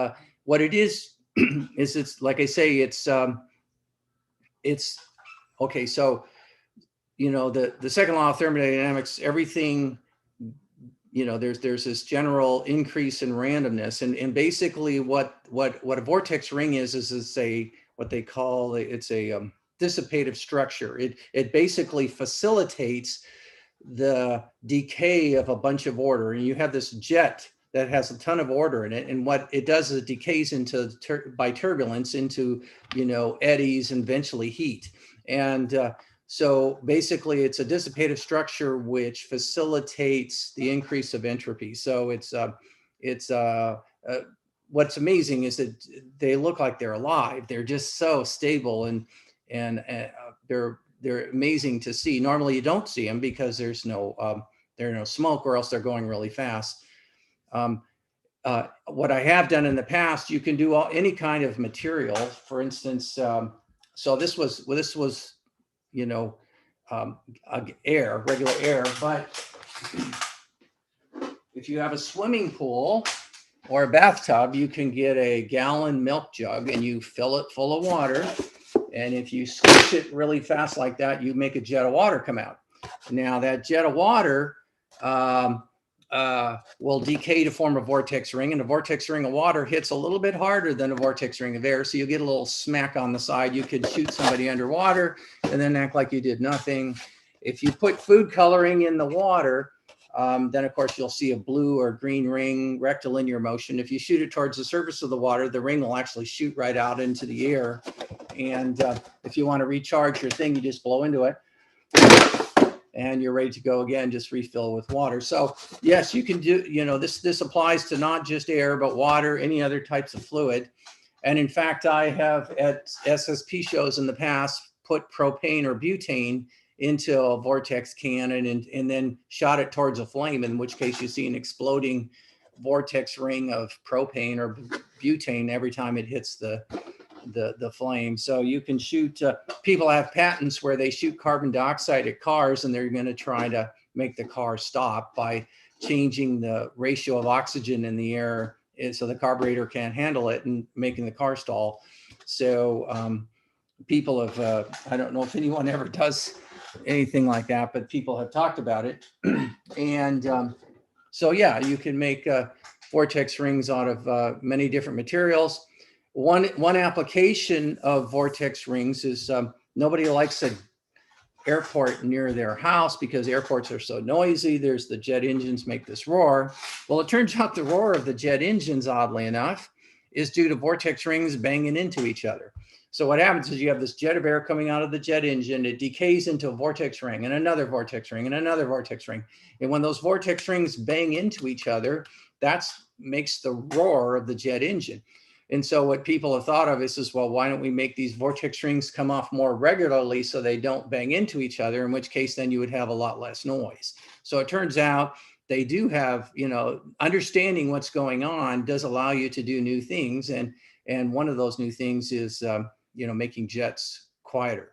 what it is is it's like I say, it's okay. So you know the second law of thermodynamics, everything. You know, there's this general increase in randomness, and basically what a vortex ring is it's what they call it's a dissipative structure. It basically facilitates the decay of a bunch of order, and you have this jet that has a ton of order in it, and what it does is it decays into by turbulence into, you know, eddies and eventually heat. And so basically it's a dissipative structure which facilitates the increase of entropy. So what's amazing is that they look like they're alive. They're just so stable, and they're amazing to see. Normally you don't see them because there's no smoke, or else they're going really fast. What I have done in the past, you can do any kind of material. For instance, so this was you know, regular air. But if you have a swimming pool or a bathtub, you can get a gallon milk jug and you fill it full of water. And if you squish it really fast like that, you make a jet of water come out. Now that jet of water will decay to form a vortex ring, and a vortex ring of water hits a little bit harder than a vortex ring of air, so you get a little smack on the side. You could shoot somebody underwater and then act like you did nothing. If you put food coloring in the water, then of course you'll see a blue or green ring, rectilinear motion. If you shoot it towards the surface of the water, the ring will actually shoot right out into the air. And if you want to recharge your thing, you just blow into it, and you're ready to go again. Just refill with water. So yes, you can do, you know, this applies to not just air, but water, any other types of fluid. And in fact, I have at SSP shows in the past put propane or butane into a vortex cannon and then shot it towards a flame, in which case you see an exploding vortex ring of propane or butane every time it hits the flame. So you can shoot, people have patents where they shoot carbon dioxide at cars, and they're going to try to make the car stop by changing the ratio of oxygen in the air so the carburetor can't handle it, and making the car stall. So people have, I don't know if anyone ever does anything like that, but people have talked about it. And so yeah, you can make vortex rings out of many different materials. One application of vortex rings is nobody likes an airport near their house because airports are so noisy. There's the jet engines make this roar. Well, it turns out the roar of the jet engines, oddly enough, is due to vortex rings banging into each other. So what happens is you have this jet of air coming out of the jet engine, it decays into a vortex ring and another vortex ring and another vortex ring. And when those vortex rings bang into each other, that makes the roar of the jet engine. And so what people have thought of is, well, why don't we make these vortex rings come off more regularly so they don't bang into each other, in which case then you would have a lot less noise. So it turns out they do have, understanding what's going on does allow you to do new things. And one of those new things is, making jets quieter.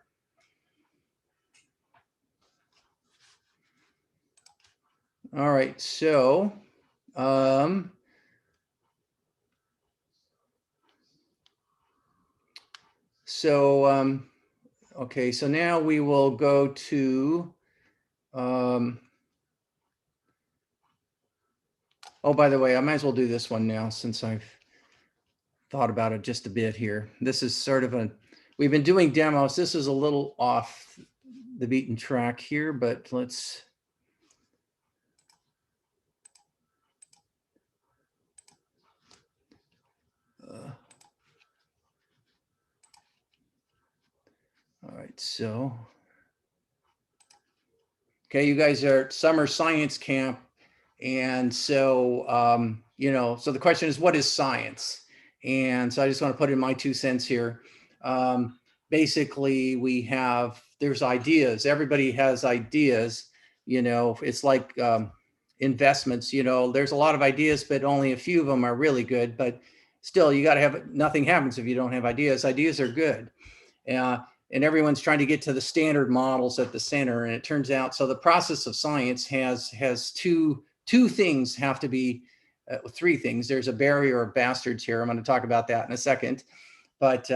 All right, so okay, so now we will go to, oh, by the way, I might as well do this one now since I've thought about it just a bit here. This is sort of we've been doing demos. This is a little off the beaten track here, but let's, all right, so, okay, you guys are at summer science camp. And so, so the question is, what is science? And so I just want to put in my 2 cents here. Basically, there's ideas. Everybody has ideas. It's like investments. There's a lot of ideas, but only a few of them are really good. But still, you got to have, nothing happens if you don't have ideas. Ideas are good. And everyone's trying to get to the standard models at the center. And it turns out, so the process of science has two things have to be, 3 things. There's a barrier of bastards here. I'm going to talk about that in a second. But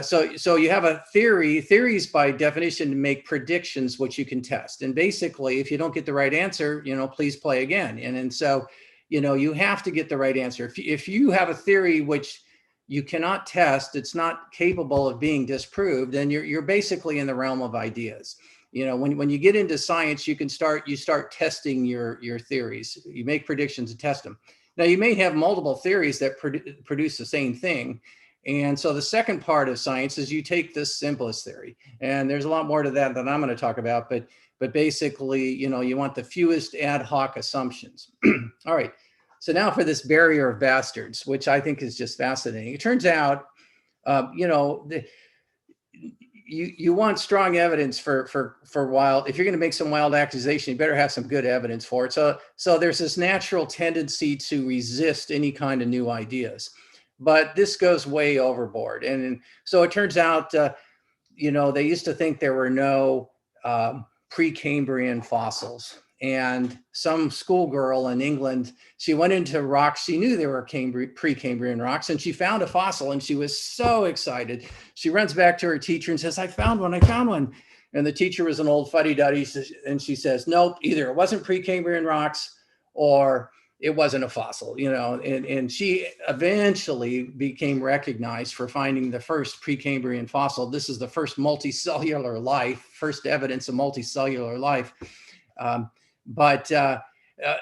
so you have a theory. Theories by definition make predictions which you can test. And basically, if you don't get the right answer, please play again. And so, you have to get the right answer. If you have a theory which you cannot test, it's not capable of being disproved, then you're basically in the realm of ideas. When you get into science, you start testing your theories. You make predictions and test them. Now, you may have multiple theories that produce the same thing. And so the second part of science is you take this simplest theory, and there's a lot more to that than I'm going to talk about, but basically, you want the fewest ad hoc assumptions. All right. So now for this barrier of bastards, which I think is just fascinating. It turns out, you want strong evidence for wild. If you're going to make some wild accusation, you better have some good evidence for it. So there's this natural tendency to resist any kind of new ideas, but this goes way overboard. And so it turns out, they used to think there were no Precambrian fossils. And some schoolgirl in England, she went into rocks. She knew there were Precambrian rocks, and she found a fossil, and she was so excited. She runs back to her teacher and says, I found one. And the teacher was an old fuddy-duddy, and she says, nope, either it wasn't Precambrian rocks or it wasn't a fossil, and she eventually became recognized for finding the first Precambrian fossil. This is the first multicellular life, first evidence of multicellular life. But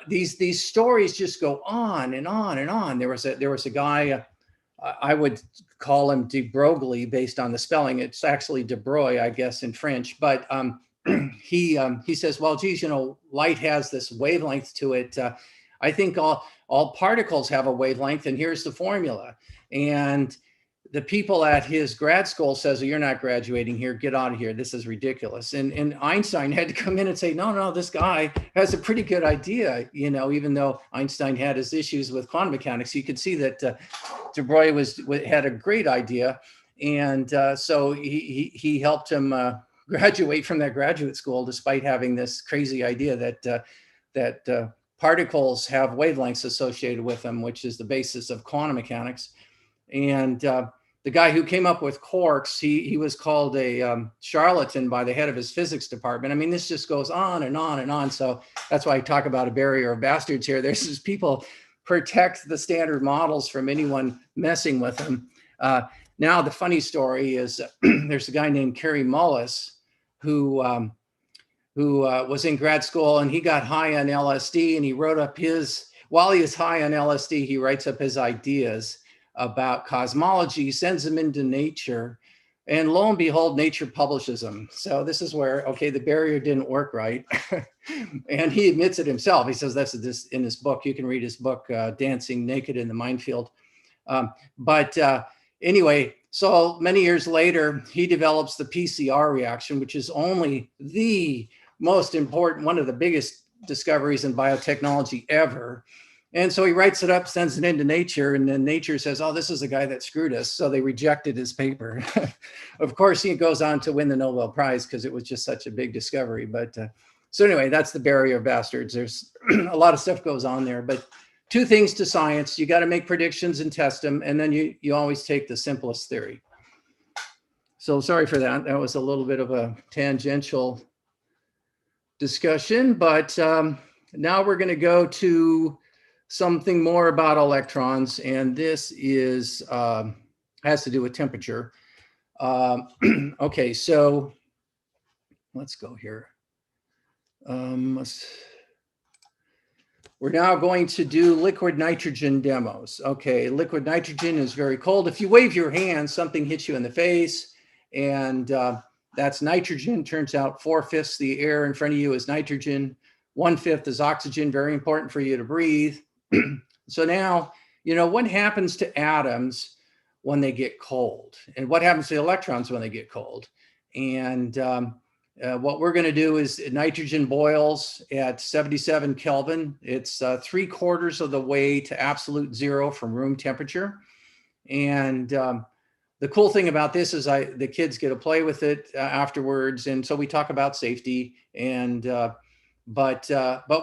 these stories just go on and on and on. There was a guy, I would call him de Broglie based on the spelling. It's actually de Broglie, I guess, in French. But he says, well, geez, light has this wavelength to it. I think all particles have a wavelength, and here's the formula. And the people at his grad school says, you're not graduating here, get out of here, this is ridiculous. And Einstein had to come in and say, no, this guy has a pretty good idea, even though Einstein had his issues with quantum mechanics. You could see that de Broglie had a great idea. And so he helped him graduate from that graduate school, despite having this crazy idea that particles have wavelengths associated with them, which is the basis of quantum mechanics. And the the guy who came up with quarks, he was called a charlatan by the head of his physics department. I mean, this just goes on and on and on. So that's why I talk about a barrier of bastards here. There's just people protect the standard models from anyone messing with them. Now, the funny story is there's a guy named Kerry Mullis who was in grad school, and he got high on LSD, and he wrote up while he was high on LSD, he writes up his ideas about cosmology, sends them into Nature, and lo and behold, Nature publishes them. So this is where, okay, the barrier didn't work right. And he admits it himself. He says that's this in his book. You can read his book, Dancing Naked in the Minefield. Anyway, so many years later, he develops the PCR reaction, which is only the most important, one of the biggest discoveries in biotechnology ever. And so he writes it up, sends it into Nature, and then Nature says, oh, this is the guy that screwed us. So they rejected his paper. Of course, he goes on to win the Nobel Prize because it was just such a big discovery. But so anyway, that's the barrier of bastards. There's a lot of stuff goes on there. But two things to science: you got to make predictions and test them. And then you always take the simplest theory. So sorry for that. That was a little bit of a tangential discussion. But now we're going to go to something more about electrons, and this is has to do with temperature. Okay, so let's go here. We're now going to do liquid nitrogen demos. Okay, liquid nitrogen is very cold. If you wave your hand, something hits you in the face, and that's nitrogen. Turns out 4/5 the air in front of you is nitrogen. 1/5 is oxygen, very important for you to breathe. So now, you know, what happens to atoms when they get cold? And what happens to electrons when they get cold? And what we're going to do is nitrogen boils at 77 Kelvin. It's 3/4 of the way to absolute zero from room temperature. And the cool thing about this is the kids get to play with it afterwards. And so we talk about safety and But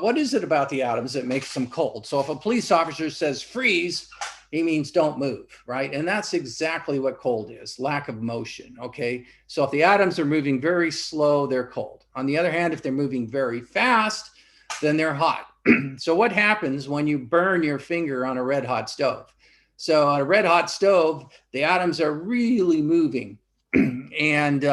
what is it about the atoms that makes them cold? So if a police officer says freeze, he means don't move, right? And that's exactly what cold is, lack of motion, okay? So if the atoms are moving very slow, they're cold. On the other hand, if they're moving very fast, then they're hot. So what happens when you burn your finger on a red hot stove? So on a red hot stove, the atoms are really moving. And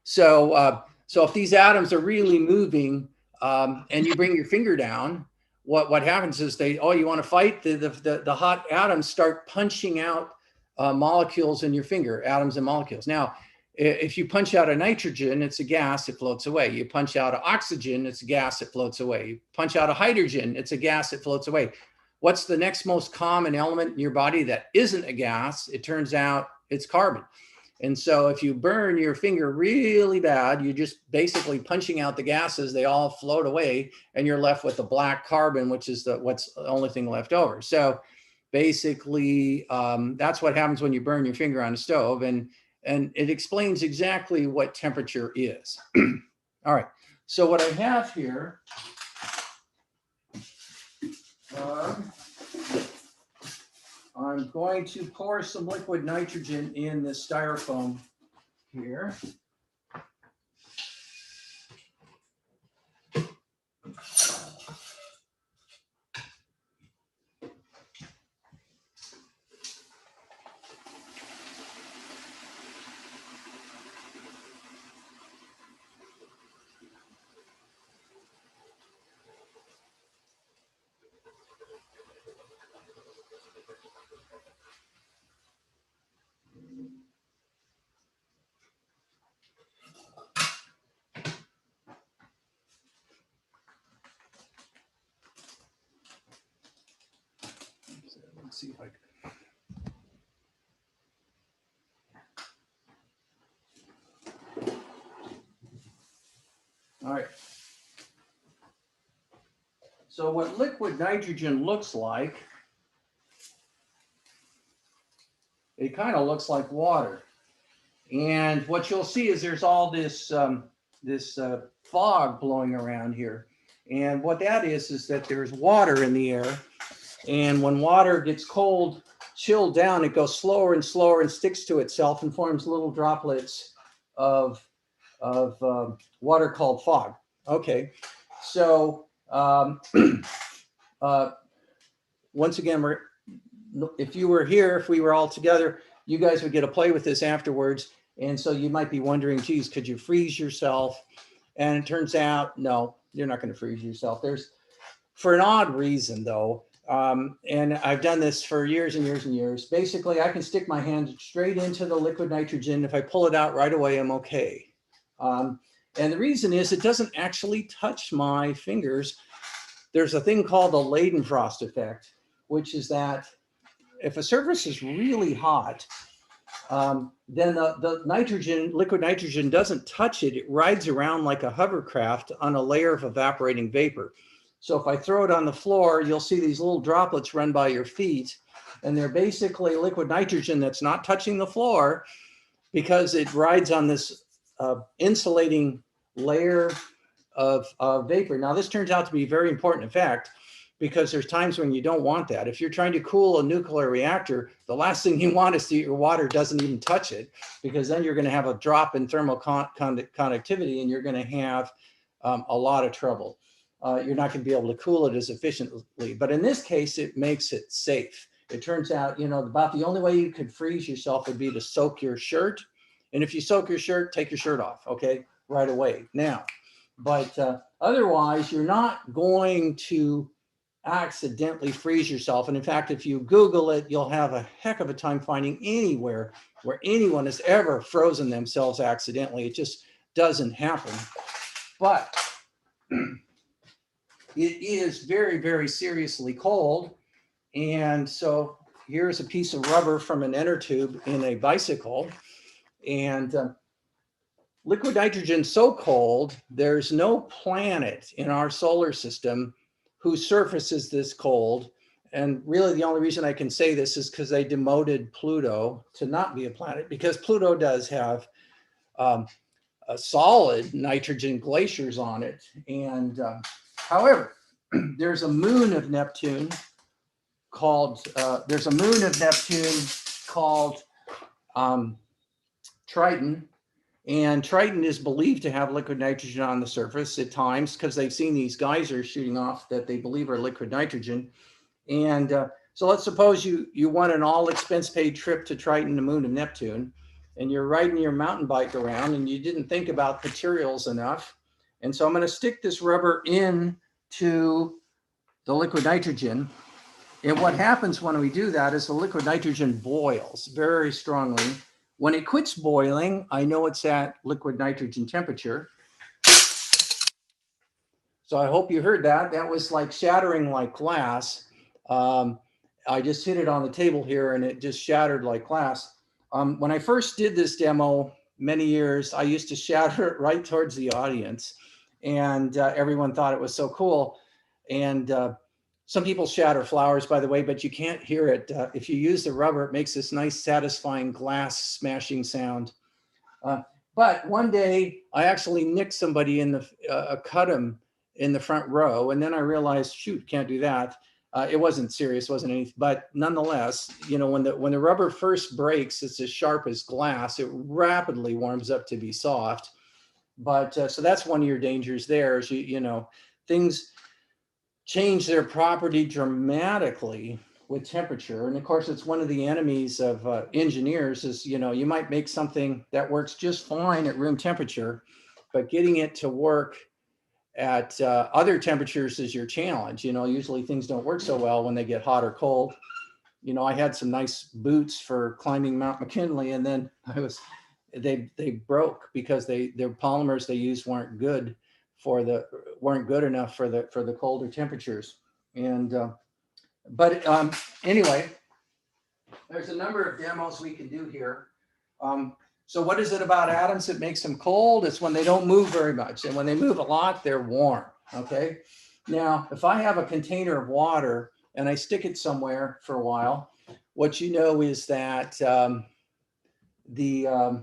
so if these atoms are really moving, and you bring your finger down, what happens is you want to fight? The hot atoms start punching out molecules in your finger, atoms and molecules. Now, if you punch out a nitrogen, it's a gas, it floats away. You punch out an oxygen, it's a gas, it floats away. You punch out a hydrogen, it's a gas, it floats away. What's the next most common element in your body that isn't a gas? It turns out it's carbon. And so if you burn your finger really bad, you're just basically punching out the gases, they all float away, and you're left with the black carbon, which is what's the only thing left over. So basically, that's what happens when you burn your finger on a stove, and it explains exactly what temperature is. All right, so what I have here, I'm going to pour some liquid nitrogen in this styrofoam here. Let's see if I can. All right. So what liquid nitrogen looks like, it kind of looks like water. And what you'll see is there's all this fog blowing around here. And what that is that there's water in the air. And when water gets cold chilled down, it goes slower and slower and sticks to itself and forms little droplets of water called fog. Okay, so once again, if you were here, if we were all together, you guys would get to play with this afterwards. And so you might be wondering, geez, could you freeze yourself? And it turns out, no, you're not going to freeze yourself. There's, for an odd reason though, and I've done this for years and years and years. Basically, I can stick my hand straight into the liquid nitrogen. If I pull it out right away, I'm okay. And the reason is it doesn't actually touch my fingers. There's a thing called the Leidenfrost effect, which is that if a surface is really hot, then the nitrogen, liquid nitrogen doesn't touch it. It rides around like a hovercraft on a layer of evaporating vapor. So if I throw it on the floor, you'll see these little droplets run by your feet, and they're basically liquid nitrogen that's not touching the floor because it rides on this insulating layer of vapor. Now, this turns out to be very important in fact, because there's times when you don't want that. If you're trying to cool a nuclear reactor, the last thing you want is that your water doesn't even touch it, because then you're going to have a drop in thermal conductivity and you're going to have a lot of trouble. You're not going to be able to cool it as efficiently. But in this case, it makes it safe. It turns out, you know, about the only way you could freeze yourself would be to soak your shirt. And if you soak your shirt, take your shirt off, okay, right away. Now, but otherwise, you're not going to accidentally freeze yourself. And in fact, if you Google it, you'll have a heck of a time finding anywhere where anyone has ever frozen themselves accidentally. It just doesn't happen. But it is very, very seriously cold. And so here's a piece of rubber from an inner tube in a bicycle. And liquid nitrogen is so cold, there's no planet in our solar system whose surface is this cold. And really the only reason I can say this is because they demoted Pluto to not be a planet, because Pluto does have a solid nitrogen glaciers on it. And however, there's a moon of Neptune called, Triton. And Triton is believed to have liquid nitrogen on the surface at times because they've seen these geysers shooting off that they believe are liquid nitrogen. And so let's suppose you want an all expense paid trip to Triton, the moon of Neptune, and you're riding your mountain bike around and you didn't think about materials enough. And so I'm going to stick this rubber in to the liquid nitrogen. And what happens when we do that is the liquid nitrogen boils very strongly. When it quits boiling, I know it's at liquid nitrogen temperature. So I hope you heard that. That was like shattering like glass. I just hit it on the table here and it just shattered like glass. When I first did this demo many years, I used to shatter it right towards the audience, and everyone thought it was so cool. And some people shatter flowers, by the way, but you can't hear it. If you use the rubber, it makes this nice, satisfying glass smashing sound. But one day, I actually nicked somebody in the, cut him in the front row. And then I realized, shoot, can't do that. It wasn't serious, wasn't anything. But nonetheless, you know, when the rubber first breaks, it's as sharp as glass. It rapidly warms up to be soft. But so that's one of your dangers there is, you know, things change their property dramatically with temperature. And of course, it's one of the enemies of engineers is, you know, you might make something that works just fine at room temperature, but getting it to work at other temperatures is your challenge. You know, usually things don't work so well when they get hot or cold. You know, I had some nice boots for climbing Mount McKinley, and then they broke because their polymers they used weren't good enough for the colder temperatures. And but anyway, there's a number of demos we can do here. So what is it about atoms that makes them cold? It's when they don't move very much, and when they move a lot, they're warm. Okay. Now, if I have a container of water and I stick it somewhere for a while, what you know is that the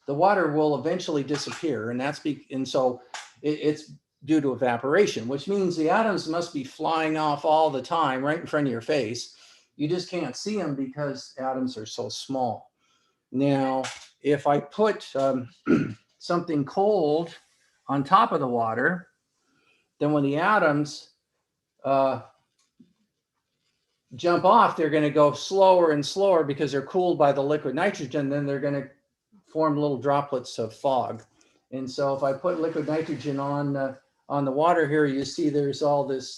water will eventually disappear, and so it's due to evaporation, which means the atoms must be flying off all the time right in front of your face. You just can't see them because atoms are so small. Now, if I put something cold on top of the water, then when the atoms jump off, they're going to go slower and slower because they're cooled by the liquid nitrogen. Then they're going to form little droplets of fog. And so if I put liquid nitrogen on the water here, you see there's all this,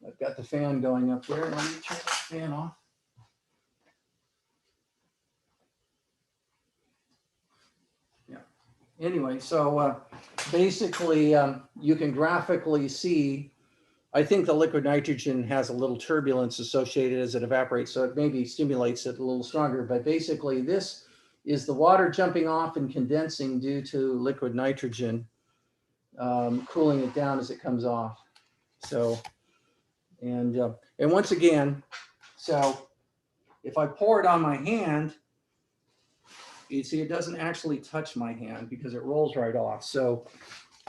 I've got the fan going up there. Let me turn the fan off. Yeah. Anyway, so basically you can graphically see, I think the liquid nitrogen has a little turbulence associated as it evaporates, so it maybe stimulates it a little stronger. But basically this is the water jumping off and condensing due to liquid nitrogen cooling it down as it comes off. So, and once again, so if I pour it on my hand, you see it doesn't actually touch my hand because it rolls right off. So,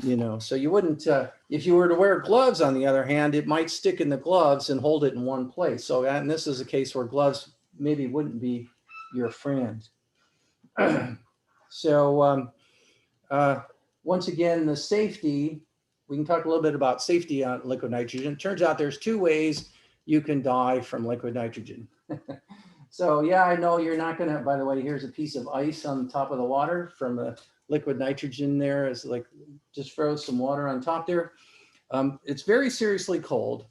you know, so you wouldn't, if you were to wear gloves, on the other hand, it might stick in the gloves and hold it in one place. So, and this is a case where gloves maybe wouldn't be your friend. So, once again, the safety, we can talk a little bit about safety on liquid nitrogen. It turns out there's 2 ways you can die from liquid nitrogen. So yeah, I know you're not gonna, by the way, here's a piece of ice on top of the water from the liquid nitrogen there. It's like, just froze some water on top there. It's very seriously cold,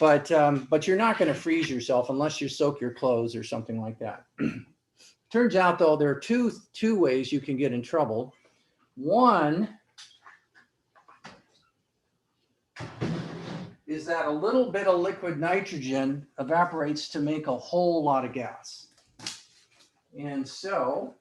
but you're not gonna freeze yourself unless you soak your clothes or something like that. Turns out though, there are two ways you can get in trouble. One is that a little bit of liquid nitrogen evaporates to make a whole lot of gas. And so,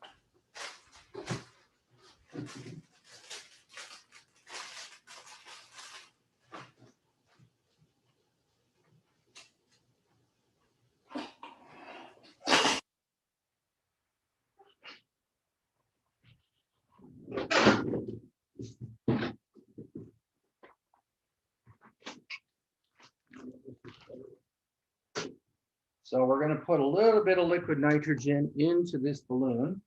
we're going to put a little bit of liquid nitrogen into this balloon.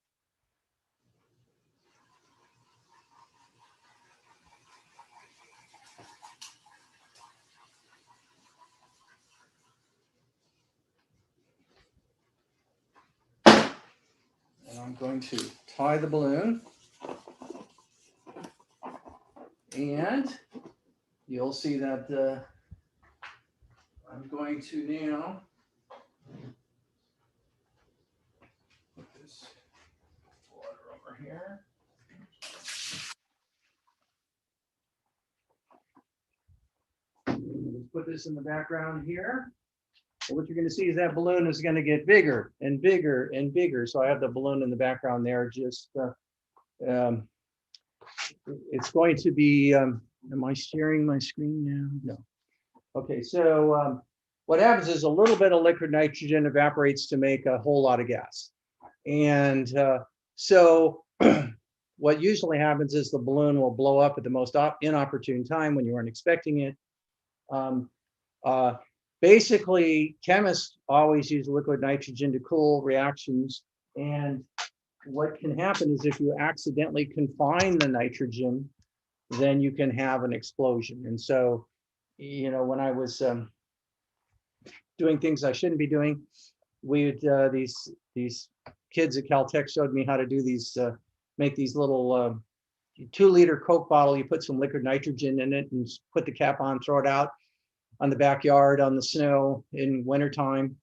And I'm going to tie the balloon. And you'll see that I'm going to now put this water over here. Let's put this in the background here. So what you're going to see is that balloon is going to get bigger and bigger and bigger. So I have the balloon in the background there. Just it's going to be. Am I sharing my screen now? No. Okay. So what happens is a little bit of liquid nitrogen evaporates to make a whole lot of gas, and so what usually happens is the balloon will blow up at the most inopportune time when you weren't expecting it. Basically, chemists always use liquid nitrogen to cool reactions. And what can happen is if you accidentally confine the nitrogen, then you can have an explosion. And so, you know, when I was doing things I shouldn't be doing, we would, these kids at Caltech showed me how to do these, make these little 2-liter Coke bottle. You put some liquid nitrogen in it and put the cap on, throw it out on the backyard on the snow in wintertime,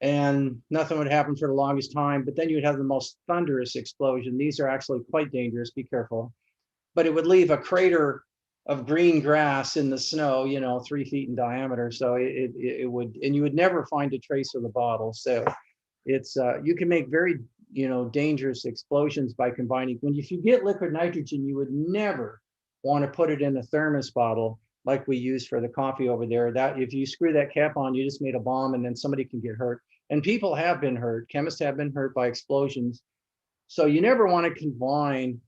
and nothing would happen for the longest time, but then you'd have the most thunderous explosion. These are actually quite dangerous, be careful. But it would leave a crater of green grass in the snow, you know, 3 feet in diameter. So it would, and you would never find a trace of the bottle. So it's, you can make very, you know, dangerous explosions by combining. If you get liquid nitrogen, you would never want to put it in a thermos bottle like we use for the coffee over there. That if you screw that cap on, you just made a bomb, and then somebody can get hurt. And people have been hurt. Chemists have been hurt by explosions. So you never want to combine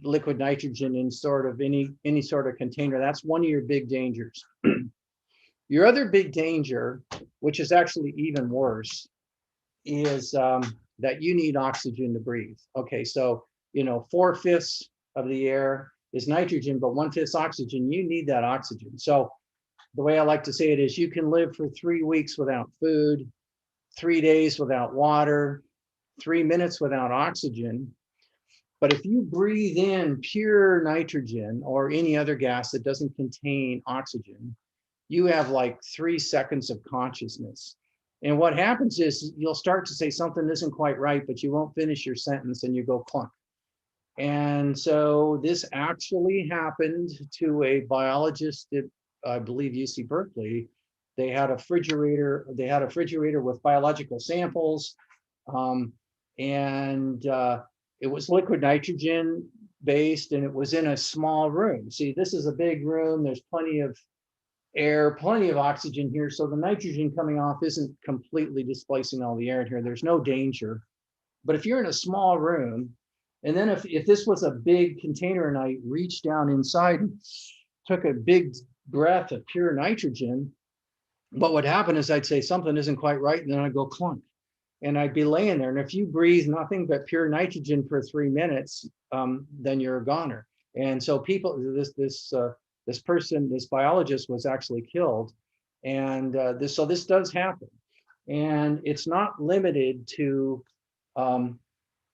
liquid nitrogen in sort of any sort of container. That's one of your big dangers. Your other big danger, which is actually even worse, is that you need oxygen to breathe. Okay, so, 4/5 of the air is nitrogen, but 1/5 oxygen. You need that oxygen. So the way I like to say it is you can live for 3 weeks without food, 3 days without water, 3 minutes without oxygen. But if you breathe in pure nitrogen or any other gas that doesn't contain oxygen, you have like 3 seconds of consciousness. And what happens is you'll start to say something isn't quite right, but you won't finish your sentence and you go clunk. And so this actually happened to a biologist at, I believe, UC Berkeley. They had a refrigerator with biological samples, and it was liquid nitrogen based, and it was in a small room. See, this is a big room. There's plenty of air, plenty of oxygen here. So the nitrogen coming off isn't completely displacing all the air in here. There's no danger. But if you're in a small room, and then if this was a big container and I reached down inside and took a big breath of pure nitrogen, what would happen is I'd say something isn't quite right, and then I'd go clunk. And I'd be laying there. And if you breathe nothing but pure nitrogen for 3 minutes, then you're a goner. And so people, this person, this biologist was actually killed. And so this does happen. And it's not limited to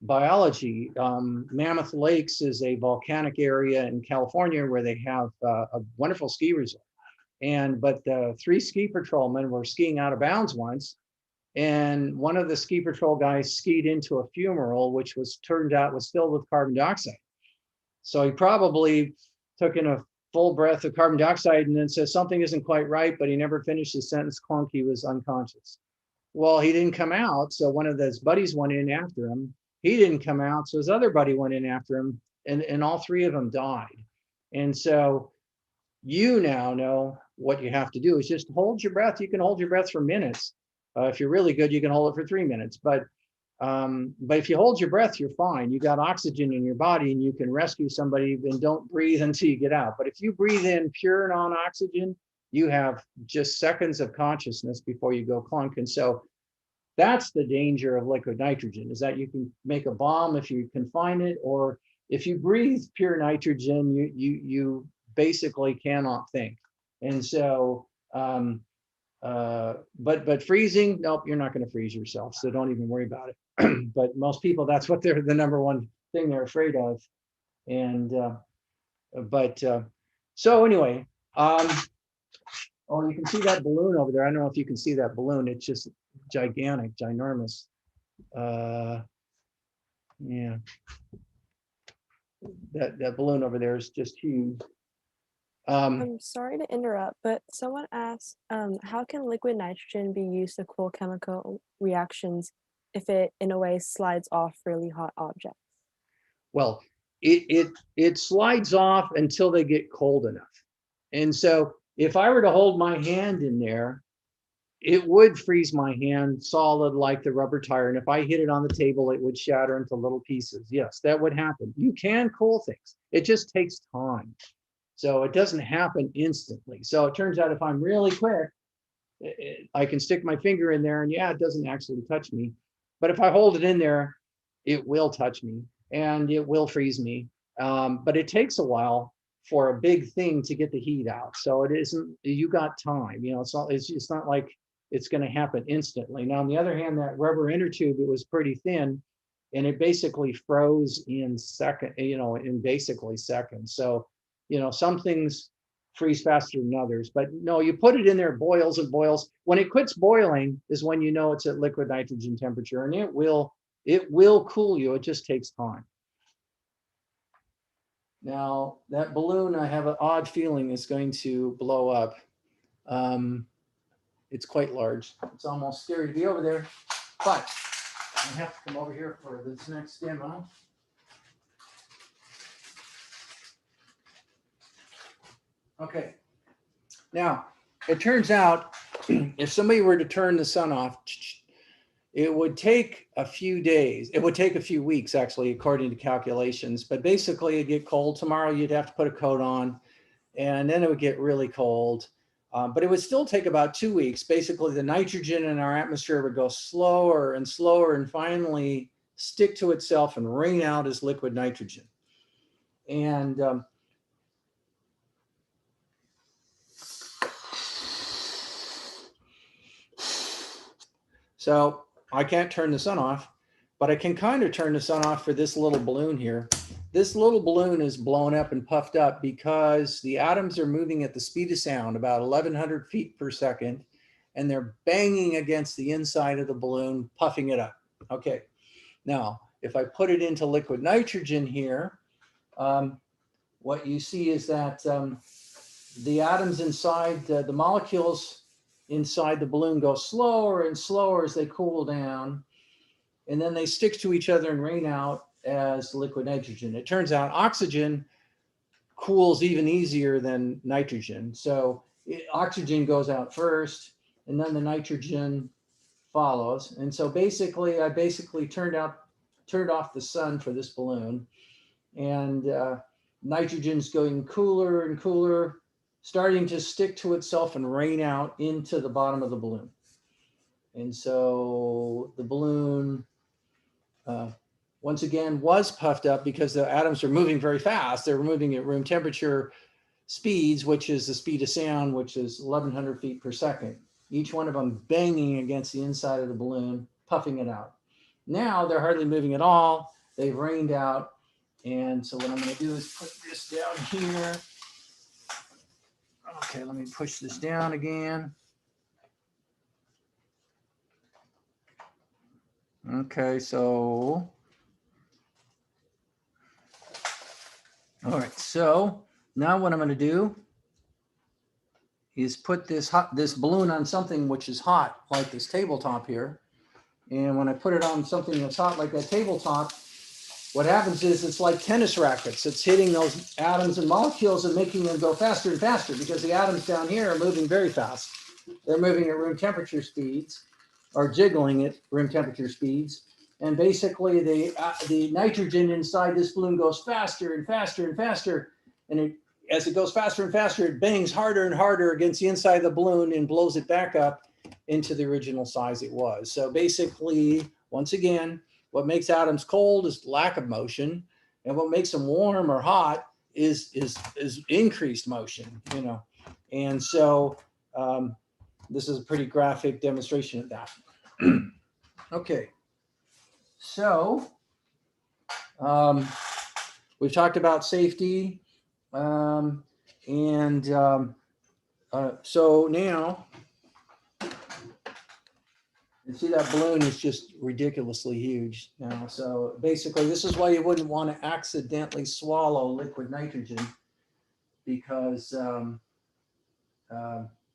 biology. Mammoth Lakes is a volcanic area in California where they have a wonderful ski resort. But 3 ski patrolmen were skiing out of bounds once, and one of the ski patrol guys skied into a fumarole, which turned out was filled with carbon dioxide. So he probably took in a full breath of carbon dioxide and then says something isn't quite right, but he never finished his sentence. Clunk, he was unconscious. Well, he didn't come out, so one of his buddies went in after him. He didn't come out, so his other buddy went in after him, and all 3 of them died. And so you now know what you have to do is just hold your breath. You can hold your breath for minutes. If you're really good, you can hold it for 3 minutes. But if you hold your breath, you're fine. You got oxygen in your body and you can rescue somebody, and don't breathe until you get out. But if you breathe in pure non-oxygen, you have just seconds of consciousness before you go clunk. And so that's the danger of liquid nitrogen, is that you can make a bomb if you can find it, or if you breathe pure nitrogen, you basically cannot think. And so, but freezing, nope, you're not going to freeze yourself. So don't even worry about it. But most people, that's what they're the number one thing they're afraid of. And, so anyway, oh, you can see that balloon over there. I don't know if you can see that balloon. It's just gigantic, ginormous. Yeah. That balloon over there is just huge. I'm sorry to interrupt, but someone asked, how can liquid nitrogen be used to cool chemical reactions if it, in a way, slides off really hot objects? Well, it slides off until they get cold enough. And so if I were to hold my hand in there, it would freeze my hand solid like the rubber tire. And if I hit it on the table, it would shatter into little pieces. Yes, that would happen. You can cool things. It just takes time. So it doesn't happen instantly. So it turns out if I'm really quick, I can stick my finger in there and yeah, it doesn't actually touch me. But if I hold it in there, it will touch me and it will freeze me. But it takes a while for a big thing to get the heat out. So it isn't, you got time, it's not like it's going to happen instantly. Now, on the other hand, that rubber inner tube, it was pretty thin and it basically froze in basically seconds. So, some things freeze faster than others, but no, you put it in there, boils and boils. When it quits boiling is when you know it's at liquid nitrogen temperature, and it will cool you. It just takes time. Now, that balloon, I have an odd feeling is going to blow up. It's quite large. It's almost scary to be over there, but I have to come over here for this next demo. Okay. Now, it turns out if somebody were to turn the sun off, it would take a few days. It would take a few weeks, actually, according to calculations. But basically, it'd get cold. Tomorrow, you'd have to put a coat on, and then it would get really cold. But it would still take about 2 weeks. Basically, the nitrogen in our atmosphere would go slower and slower and finally stick to itself and rain out as liquid nitrogen. And so I can't turn the sun off, but I can kind of turn the sun off for this little balloon here. This little balloon is blown up and puffed up because the atoms are moving at the speed of sound, about 1,100 feet per second, and they're banging against the inside of the balloon, puffing it up. Okay, now if I put it into liquid nitrogen here, what you see is that the atoms inside, the molecules inside the balloon go slower and slower as they cool down, and then they stick to each other and rain out as liquid nitrogen. It turns out oxygen cools even easier than nitrogen. So oxygen goes out first, and then the nitrogen follows. And so basically, I turned off the sun for this balloon, and nitrogen's going cooler and cooler, starting to stick to itself and rain out into the bottom of the balloon. And so the balloon, once again, was puffed up because the atoms are moving very fast. They're moving at room temperature speeds, which is the speed of sound, which is 1,100 feet per second. Each one of them banging against the inside of the balloon, puffing it out. Now they're hardly moving at all. They've rained out. And so what I'm going to do is put this down here. Okay, let me push this down again. Okay, so, all right, so now what I'm going to do is put this balloon on something which is hot, like this tabletop here. And when I put it on something that's hot, like that tabletop, what happens is it's like tennis rackets. It's hitting those atoms and molecules and making them go faster and faster because the atoms down here are moving very fast. They're moving at room temperature speeds, or jiggling at room temperature speeds. And basically the nitrogen inside this balloon goes faster and faster and faster. And as it goes faster and faster, it bangs harder and harder against the inside of the balloon and blows it back up into the original size it was. So basically, once again, what makes atoms cold is lack of motion. And what makes them warm or hot is increased motion, you know. And so this is a pretty graphic demonstration of that. Okay. So we've talked about safety, so now you see that balloon is just ridiculously huge now. So basically, this is why you wouldn't want to accidentally swallow liquid nitrogen, because a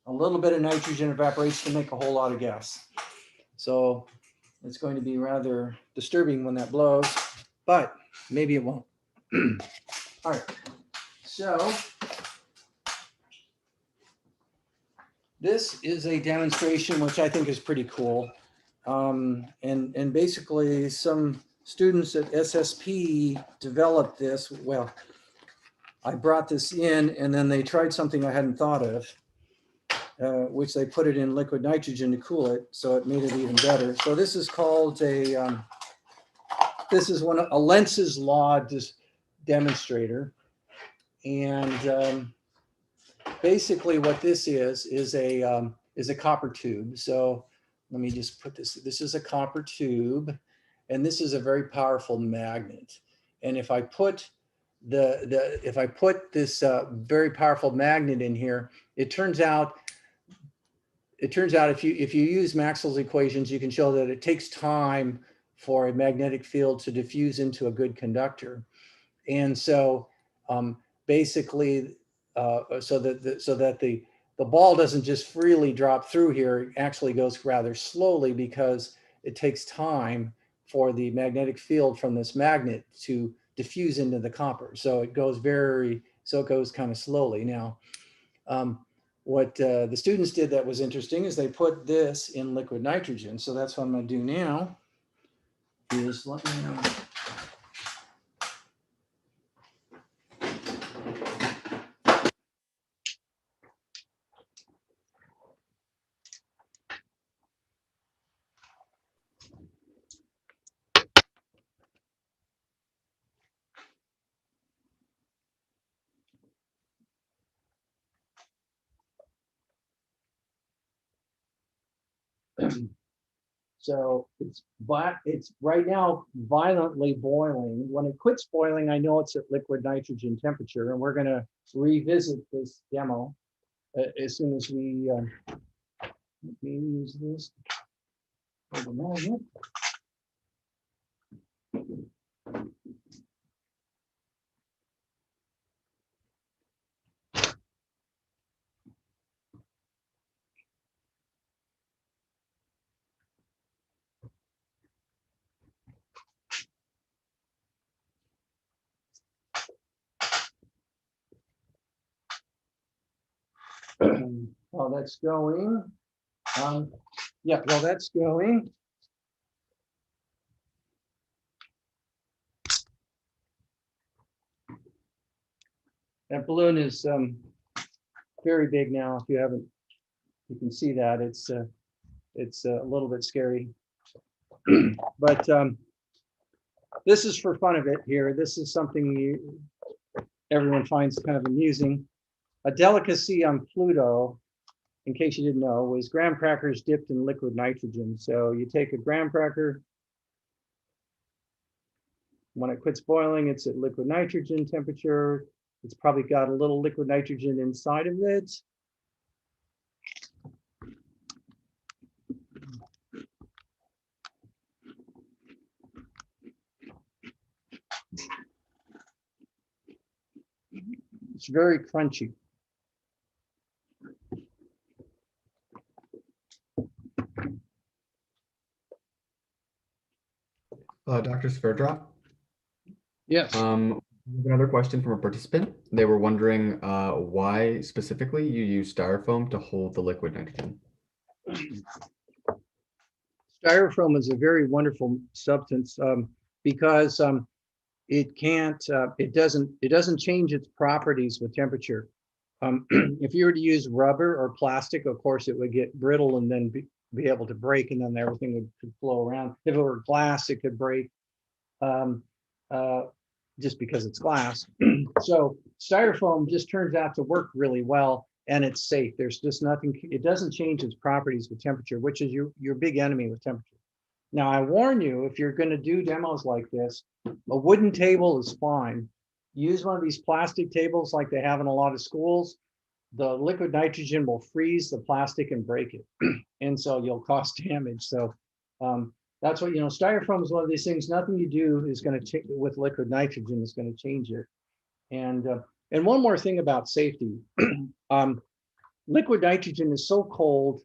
little bit of nitrogen evaporates to make a whole lot of gas. So it's going to be rather disturbing when that blows, but maybe it won't. All right, so this is a demonstration which I think is pretty cool. And basically some students at SSP developed this. Well, I brought this in and then they tried something I hadn't thought of, which they put it in liquid nitrogen to cool it. So it made it even better. So this is called a Lenz's law demonstrator. And basically what this is a copper tube. So let me just put this is a copper tube, and this is a very powerful magnet. And if I put this very powerful magnet in here, it turns out if you use Maxwell's equations, you can show that it takes time for a magnetic field to diffuse into a good conductor. And so basically, so that the ball doesn't just freely drop through here, it actually goes rather slowly because it takes time for the magnetic field from this magnet to diffuse into the copper. So it goes kind of slowly. Now, what the students did that was interesting is they put this in liquid nitrogen. So that's what I'm going to do now is let me know. So it's right now violently boiling. When it quits boiling, I know it's at liquid nitrogen temperature, and we're going to revisit this demo as soon as we use this. Hold on a minute. While that's going, yeah, while that's going, that balloon is very big now. If you haven't, you can see that it's a little bit scary, but this is for fun of it here. This is something everyone finds kind of amusing. A delicacy on Pluto, in case you didn't know, was graham crackers dipped in liquid nitrogen. So you take a graham cracker, when it quits boiling, it's at liquid nitrogen temperature. It's probably got a little liquid nitrogen inside of it. It's very crunchy. Dr. Sverdrup? Yes. Another question from a participant. They were wondering why specifically you use styrofoam to hold the liquid nitrogen. Styrofoam is a very wonderful substance because it doesn't change its properties with temperature. If you were to use rubber or plastic, of course, it would get brittle and then be able to break, and then everything could flow around. If it were glass, it could break just because it's glass. So styrofoam just turns out to work really well, and it's safe. There's just nothing, it doesn't change its properties with temperature, which is your big enemy with temperature. Now, I warn you, if you're going to do demos like this, a wooden table is fine. Use one of these plastic tables like they have in a lot of schools. The liquid nitrogen will freeze the plastic and break it. And so you'll cause damage. So that's what, styrofoam is one of these things, nothing you do is going to change with liquid nitrogen is going to change it. And one more thing about safety. Liquid nitrogen is so cold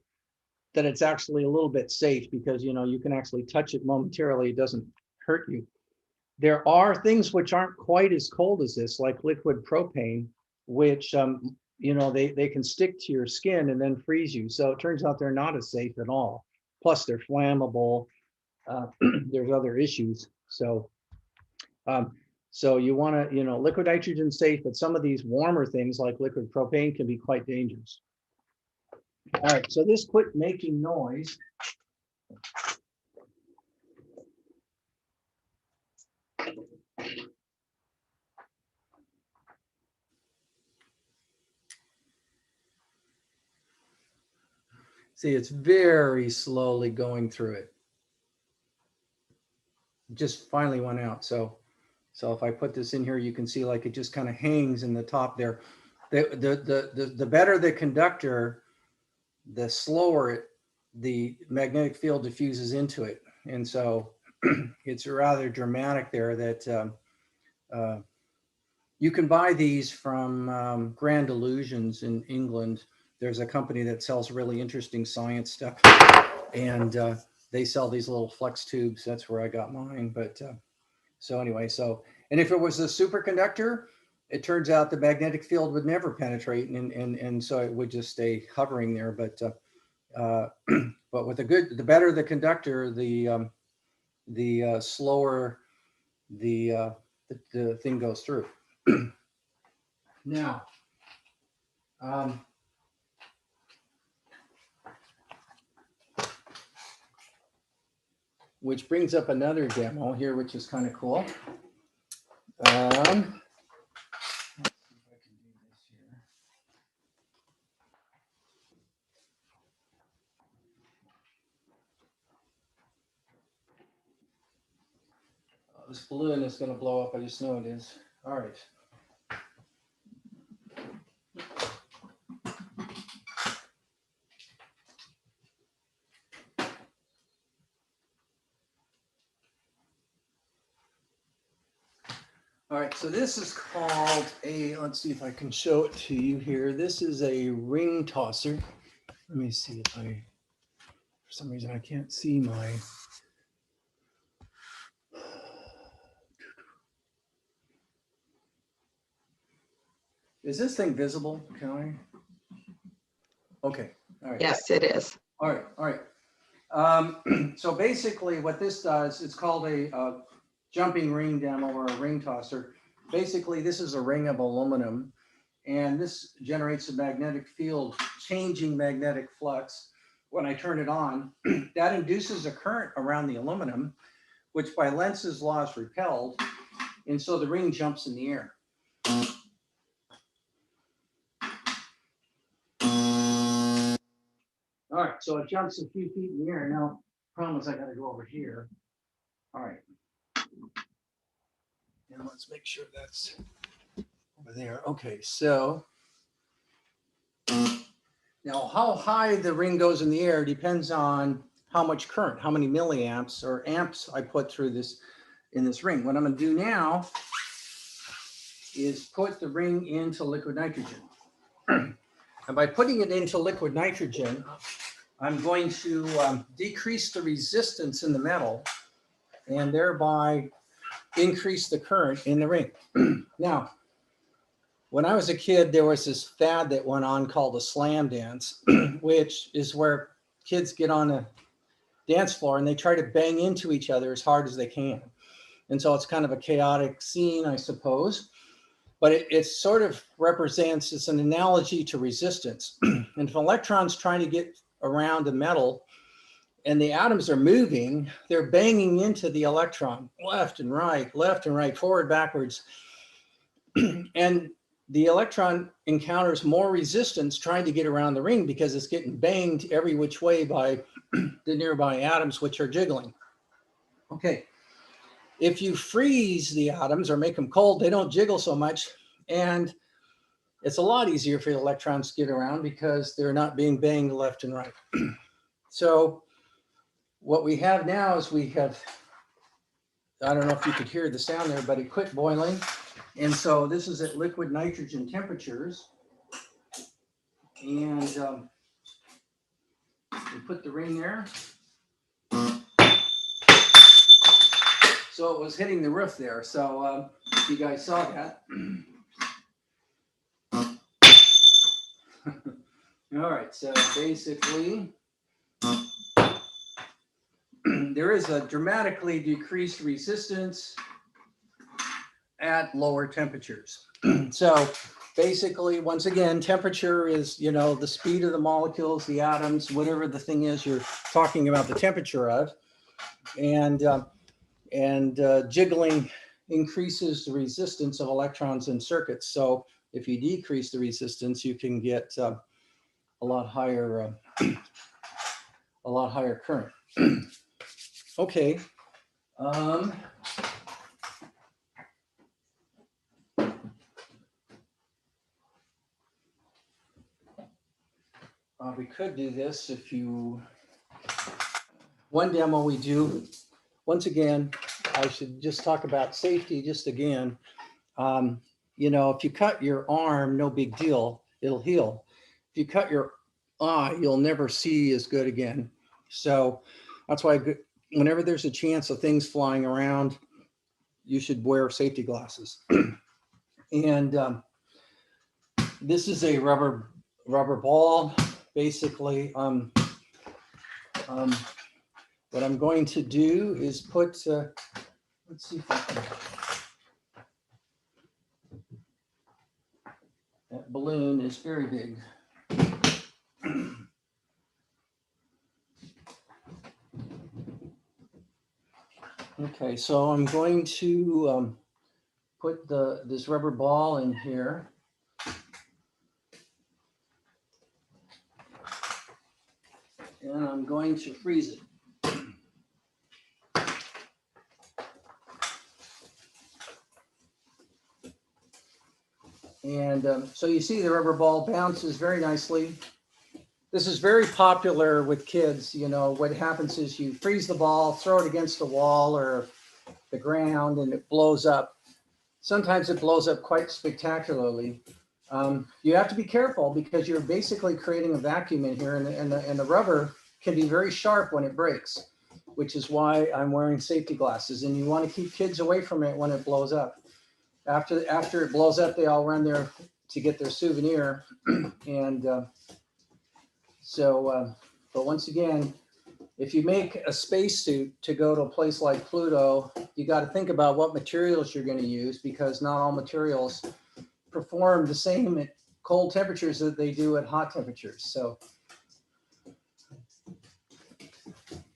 that it's actually a little bit safe because, you can actually touch it momentarily. It doesn't hurt you. There are things which aren't quite as cold as this, like liquid propane, which, they can stick to your skin and then freeze you. So it turns out they're not as safe at all. Plus they're flammable. There's other issues. So you want to, liquid nitrogen safe, but some of these warmer things like liquid propane can be quite dangerous. All right, so this quit making noise. See, it's very slowly going through it. Just finally went out. So if I put this in here, you can see like it just kind of hangs in the top there. The better the conductor, the slower the magnetic field diffuses into it. And so it's rather dramatic there that you can buy these from Grand Illusions in England. There's a company that sells really interesting science stuff, and they sell these little flex tubes. That's where I got mine. But so anyway, and if it was a superconductor, it turns out the magnetic field would never penetrate, and so it would just stay hovering there. But with the better the conductor, the slower the thing goes through. Now, which brings up another demo here, which is kind of cool. Let's see if I can do this here. This balloon is going to blow up. I just know it is. All right. All right, so this is called a, let's see if I can show it to you here. This is a ring tosser. Let me see if I, for some reason I can't see my, is this thing visible? Can I? Okay, all right. Yes, it is. All right, all right. So basically what this does, it's called a jumping ring demo or a ring tosser. Basically, this is a ring of aluminum, and this generates a magnetic field, changing magnetic flux. When I turn it on, that induces a current around the aluminum, which by Lenz's law is repelled, and so the ring jumps in the air. All right, so it jumps a few feet in the air. Now, problem is I got to go over here. All right. Now let's make sure that's over there. Okay, so now how high the ring goes in the air depends on how much current, how many milliamps or amps I put through this in this ring. What I'm going to do now is put the ring into liquid nitrogen. And by putting it into liquid nitrogen, I'm going to decrease the resistance in the metal and thereby increase the current in the ring. Now, when I was a kid, there was this fad that went on called the slam dance, which is where kids get on a dance floor and they try to bang into each other as hard as they can. And so it's kind of a chaotic scene, I suppose, but it sort of represents, it's an analogy to resistance. And if an electron's trying to get around the metal and the atoms are moving, they're banging into the electron left and right, forward, backwards. And the electron encounters more resistance trying to get around the ring because it's getting banged every which way by the nearby atoms, which are jiggling. Okay, if you freeze the atoms or make them cold, they don't jiggle so much. And it's a lot easier for the electrons to get around because they're not being banged left and right. So what we have now is we have, I don't know if you could hear the sound there, but it quit boiling. And so this is at liquid nitrogen temperatures. And we put the ring there. So it was hitting the roof there. So if you guys saw that. All right, so basically, there is a dramatically decreased resistance at lower temperatures. So basically, once again, temperature is, you know, the speed of the molecules, the atoms, whatever the thing is you're talking about the temperature of. And jiggling increases the resistance of electrons in circuits. So if you decrease the resistance, you can get a lot higher current. Okay. We could do this if you, one demo we do, once again, I should just talk about safety just again. You know, if you cut your arm, no big deal, it'll heal. If you cut your eye, you'll never see as good again. So that's why whenever there's a chance of things flying around, you should wear safety glasses. And this is a rubber ball. Basically, what I'm going to do is put, let's see if I can, that balloon is very big. Okay, so I'm going to put this rubber ball in here. And I'm going to freeze it. And so you see the rubber ball bounces very nicely. This is very popular with kids. You know, what happens is you freeze the ball, throw it against the wall or the ground, and it blows up. Sometimes it blows up quite spectacularly. You have to be careful because you're basically creating a vacuum in here, and the rubber can be very sharp when it breaks, which is why I'm wearing safety glasses. And you want to keep kids away from it when it blows up. After it blows up, they all run there to get their souvenir. And but once again, if you make a spacesuit to go to a place like Pluto, you got to think about what materials you're going to use, because not all materials perform the same at cold temperatures that they do at hot temperatures. So,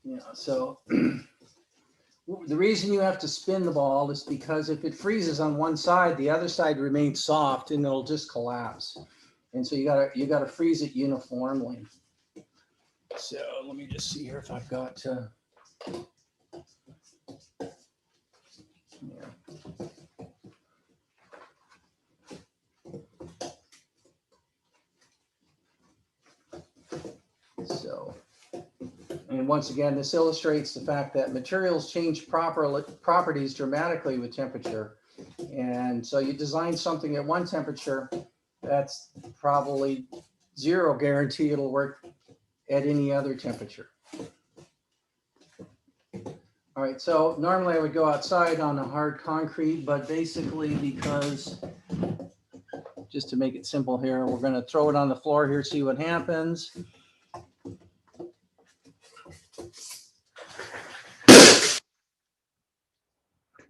yeah, so the reason you have to spin the ball is because if it freezes on one side, the other side remains soft and it'll just collapse. And so you gotta freeze it uniformly. So let me just see here if I've got, yeah. So, and once again, this illustrates the fact that materials change properties dramatically with temperature. And so you design something at one temperature, that's probably zero guarantee it'll work at any other temperature. All right, so normally I would go outside on a hard concrete, but basically because, just to make it simple here, we're gonna throw it on the floor here, see what happens.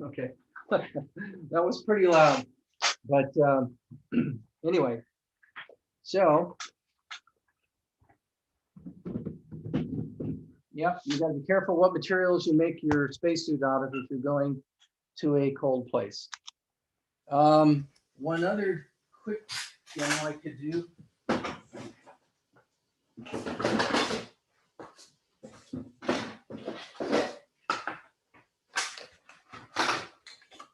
Okay, that was pretty loud, but anyway, so yep, you got to be careful what materials you make your spacesuit out of if you're going to a cold place. One other quick demo I could do.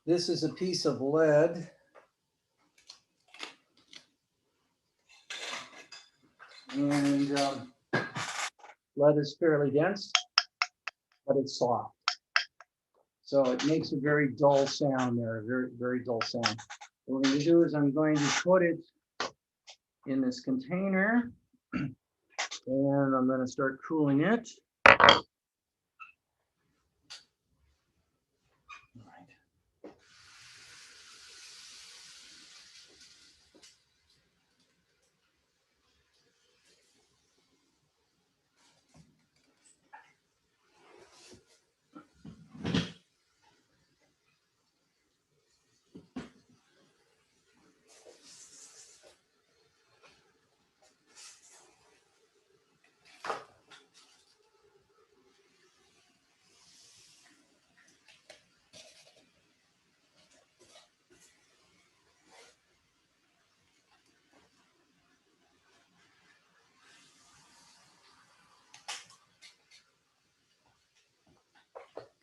This is a piece of lead. And lead is fairly dense, but it's soft. So it makes a very dull sound there, very, very dull sound. What we're going to do is I'm going to put it in this container and I'm going to start cooling it.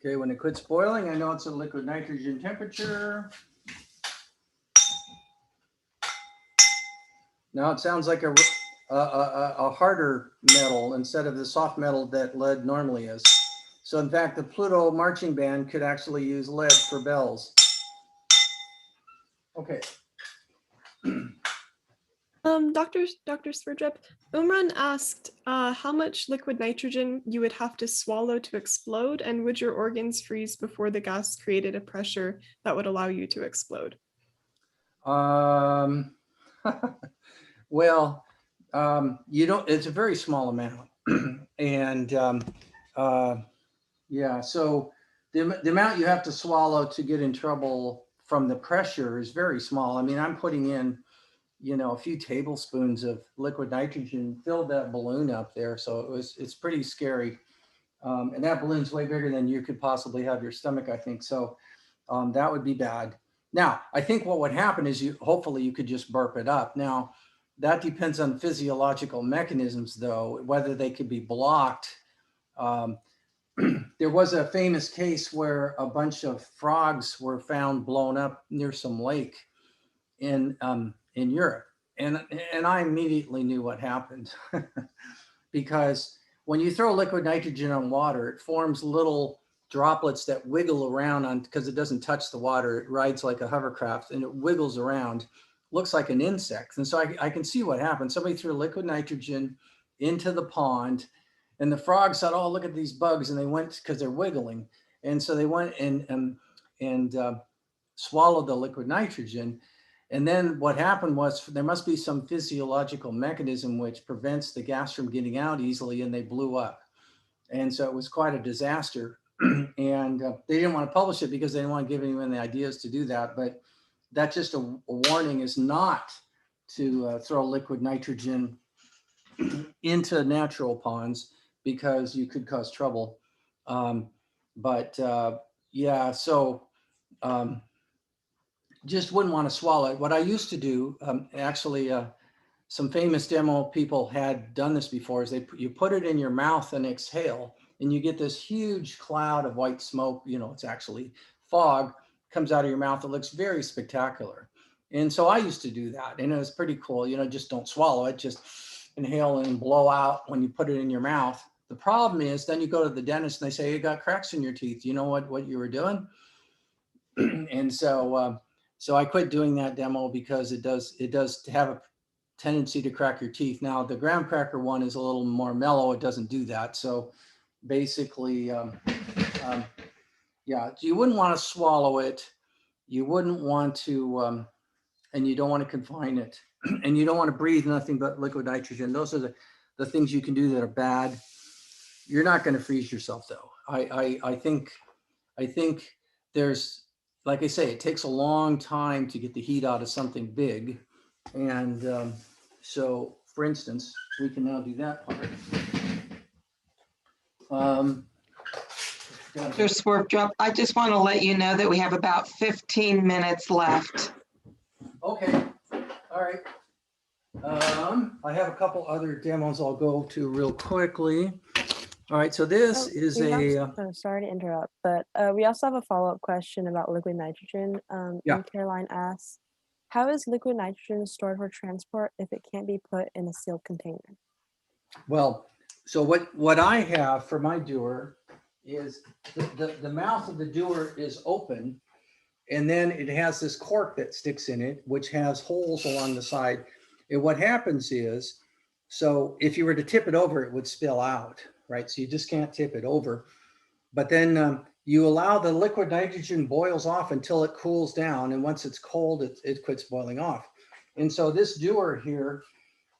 Okay, when it quits boiling, I know it's a liquid nitrogen temperature. Now it sounds like a harder metal instead of the soft metal that lead normally is. So in fact, the Pluto marching band could actually use lead for bells. Okay. Dr. Sverdrup, Umran asked how much liquid nitrogen you would have to swallow to explode, and would your organs freeze before the gas created a pressure that would allow you to explode? Well, you don't, it's a very small amount. And yeah, so the amount you have to swallow to get in trouble from the pressure is very small. I mean, I'm putting in, you know, a few tablespoons of liquid nitrogen, filled that balloon up there. So it's pretty scary. And that balloon's way bigger than you could possibly have your stomach, I think. So that would be bad. Now, I think what would happen is hopefully you could just burp it up. Now, that depends on physiological mechanisms, though, whether they could be blocked. There was a famous case where a bunch of frogs were found blown up near some lake in in Europe. And I immediately knew what happened because when you throw liquid nitrogen on water, it forms little droplets that wiggle around on, because it doesn't touch the water. It rides like a hovercraft and it wiggles around, looks like an insect. And so I can see what happened. Somebody threw liquid nitrogen into the pond and the frogs thought, oh, look at these bugs. And they went, because they're wiggling. And so they went and swallowed the liquid nitrogen. And then what happened was there must be some physiological mechanism which prevents the gas from getting out easily, and they blew up. And so it was quite a disaster. And they didn't want to publish it because they didn't want to give anyone the ideas to do that. But that's just a warning, is not to throw liquid nitrogen into natural ponds because you could cause trouble. Yeah, so just wouldn't want to swallow it. What I used to do, actually, some famous demo people had done this before, is you put it in your mouth and exhale, and you get this huge cloud of white smoke. You know, it's actually fog comes out of your mouth. It looks very spectacular. And so I used to do that, and it was pretty cool. You know, just don't swallow it, just inhale and blow out when you put it in your mouth. The problem is then you go to the dentist and they say, you got cracks in your teeth. You know what you were doing? And so I quit doing that demo because it does have a tendency to crack your teeth. Now the graham cracker one is a little more mellow. It doesn't do that. So basically, yeah, you wouldn't want to swallow it. You wouldn't want to, and you don't want to confine it, and you don't want to breathe nothing but liquid nitrogen. Those are the things you can do that are bad. You're not going to freeze yourself though. I think there's, like I say, it takes a long time to get the heat out of something big. And so, for instance, we can now do that part. Dr. Sverdrup, I just want to let you know that we have about 15 minutes left. Okay, all right. I have a couple other demos I'll go to real quickly. All right, so this is sorry to interrupt, but we also have a follow-up question about liquid nitrogen. Yeah. And Caroline asks, how is liquid nitrogen stored for transport if it can't be put in a sealed container? Well, so what I have for my dewar is the mouth of the dewar is open, and then it has this cork that sticks in it, which has holes along the side. And what happens is, so if you were to tip it over, it would spill out, right? So you just can't tip it over. But then you allow the liquid nitrogen boils off until it cools down. And once it's cold, it quits boiling off. And so this dewar here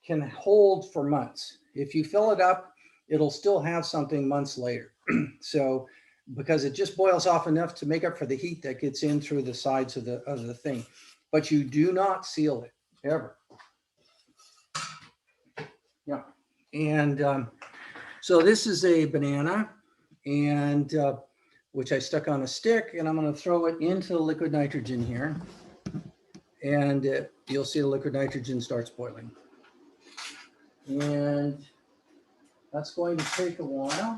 can hold for months. If you fill it up, it'll still have something months later. So because it just boils off enough to make up for the heat that gets in through the sides of the thing. But you do not seal it, ever. Yeah. And so this is a banana, and which I stuck on a stick, and I'm going to throw it into the liquid nitrogen here. And you'll see the liquid nitrogen starts boiling. And that's going to take a while.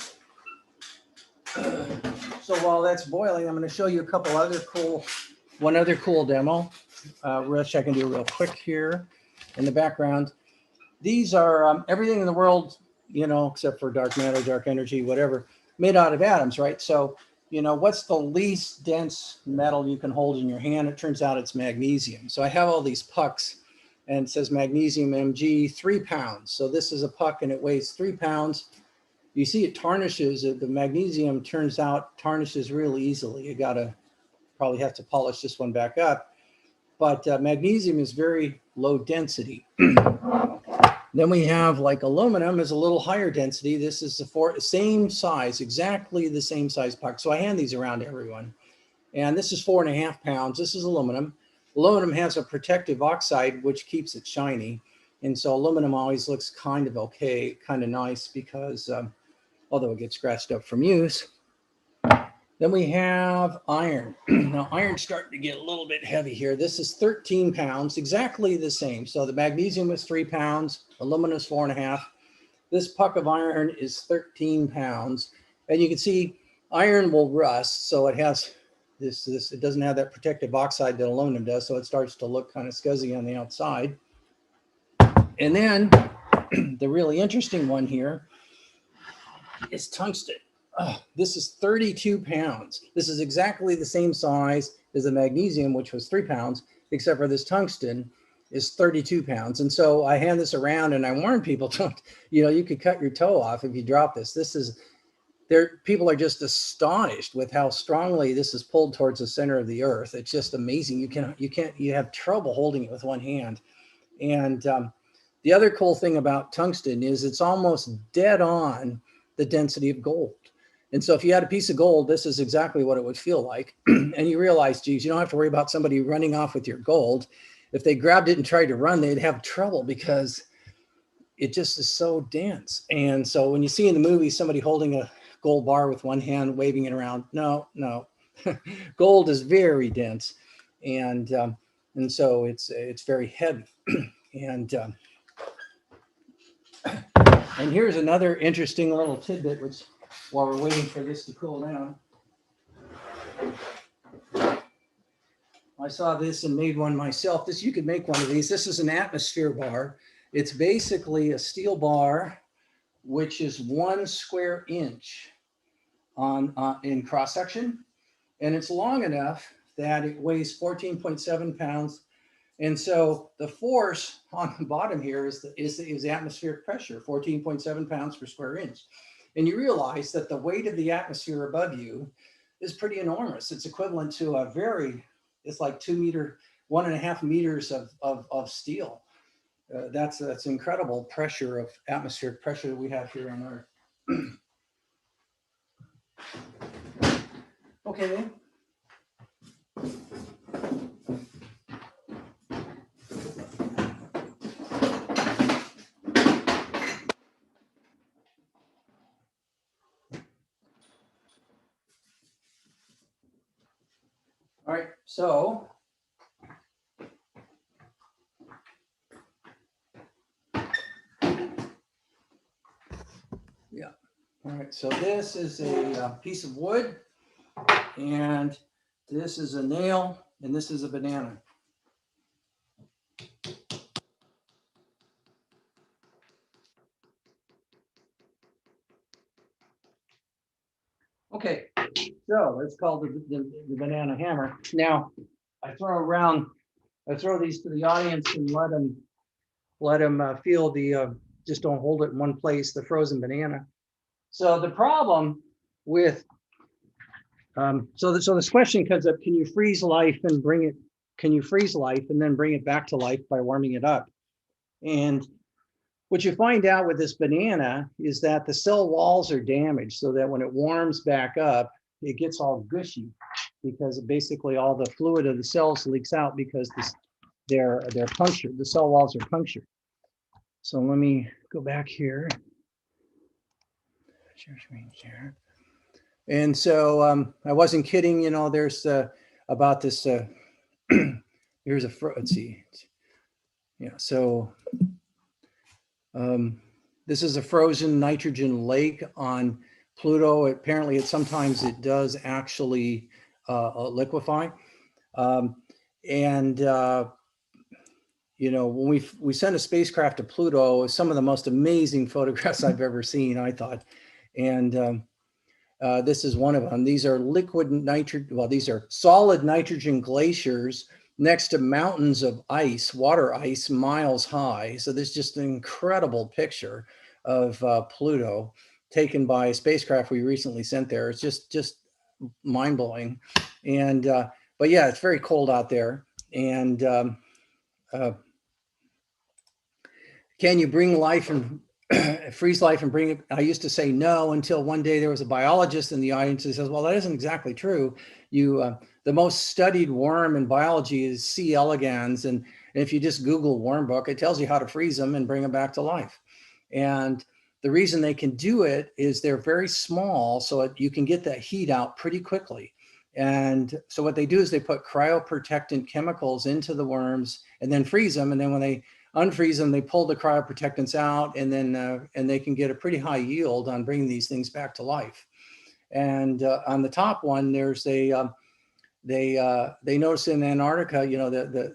So while that's boiling, I'm going to show you a couple other one other cool demo, which I can do real quick here in the background. These are everything in the world, you know, except for dark matter, dark energy, whatever, made out of atoms, right? So, you know, what's the least dense metal you can hold in your hand? It turns out it's magnesium. So I have all these pucks, and it says magnesium Mg, 3 pounds. So this is a puck and it weighs 3 pounds. You see it tarnishes. The magnesium tarnishes really easily. You probably have to polish this one back up. But magnesium is very low density. Then we have, like, aluminum is a little higher density. This is the same size, exactly the same size puck. So I hand these around to everyone. And this is 4.5 pounds. This is aluminum. Aluminum has a protective oxide, which keeps it shiny. And so aluminum always looks kind of okay, kind of nice, because although it gets scratched up from use. Then we have iron. Now iron's starting to get a little bit heavy here. This is 13 pounds, exactly the same. So the magnesium is 3 pounds, aluminum is 4.5. This puck of iron is 13 pounds. And you can see iron will rust. So it has it doesn't have that protective oxide that aluminum does, so it starts to look kind of scuzzy on the outside. And then the really interesting one here is tungsten. Oh, this is 32 pounds. This is exactly the same size as the magnesium, which was 3 pounds, except for this tungsten is 32 pounds. And so I hand this around and I warn people, don't, you could cut your toe off if you drop this. People are just astonished with how strongly this is pulled towards the center of the earth. It's just amazing. You have trouble holding it with one hand. And the other cool thing about tungsten is it's almost dead on the density of gold. And so if you had a piece of gold, this is exactly what it would feel like. And you realize, geez, you don't have to worry about somebody running off with your gold. If they grabbed it and tried to run, they'd have trouble because it just is so dense. And so when you see in the movie somebody holding a gold bar with one hand, waving it around, no. Gold is very dense. And so it's very heavy. And here's another interesting little tidbit, which while we're waiting for this to cool down, I saw this and made one myself. You could make one of these. This is an atmosphere bar. It's basically a steel bar, which is 1 square inch in cross section. And it's long enough that it weighs 14.7 pounds. And so the force on the bottom here is the atmospheric pressure, 14.7 pounds per square inch. And you realize that the weight of the atmosphere above you is pretty enormous. It's equivalent to it's like 1.5 meters of steel. That's incredible pressure of atmospheric pressure that we have here on Earth. Okay. All right, so yeah. All right, so this is a piece of wood, and this is a nail, and this is a banana. Okay, so it's called the banana hammer. Now, I throw these to the audience and let them feel just don't hold it in one place, the frozen banana. So the problem with, so this question comes up, can you freeze life and then bring it back to life by warming it up? And what you find out with this banana is that the cell walls are damaged so that when it warms back up, it gets all gushy because basically all the fluid of the cells leaks out because they're punctured. The cell walls are punctured. So let me go back here. Share screen share. And so I wasn't kidding, there's about this, here's let's see. Yeah, so this is a frozen nitrogen lake on Pluto. Apparently sometimes it does actually liquefy. When we sent a spacecraft to Pluto, some of the most amazing photographs I've ever seen, I thought. And this is one of them. These are these are solid nitrogen glaciers next to mountains of ice, water ice, miles high. So this is just an incredible picture of Pluto taken by a spacecraft we recently sent there. It's just mind-blowing. And but yeah, it's very cold out there. And can you bring life and freeze life and bring it? I used to say no until one day there was a biologist in the audience who says, well, that isn't exactly true. The most studied worm in biology is C. elegans. And if you just Google worm book, it tells you how to freeze them and bring them back to life. And the reason they can do it is they're very small, so you can get that heat out pretty quickly. And so what they do is they put cryoprotectant chemicals into the worms and then freeze them. And then when they unfreeze them, they pull the cryoprotectants out, and then they can get a pretty high yield on bringing these things back to life. And on the top one, there's they noticed in Antarctica, you know,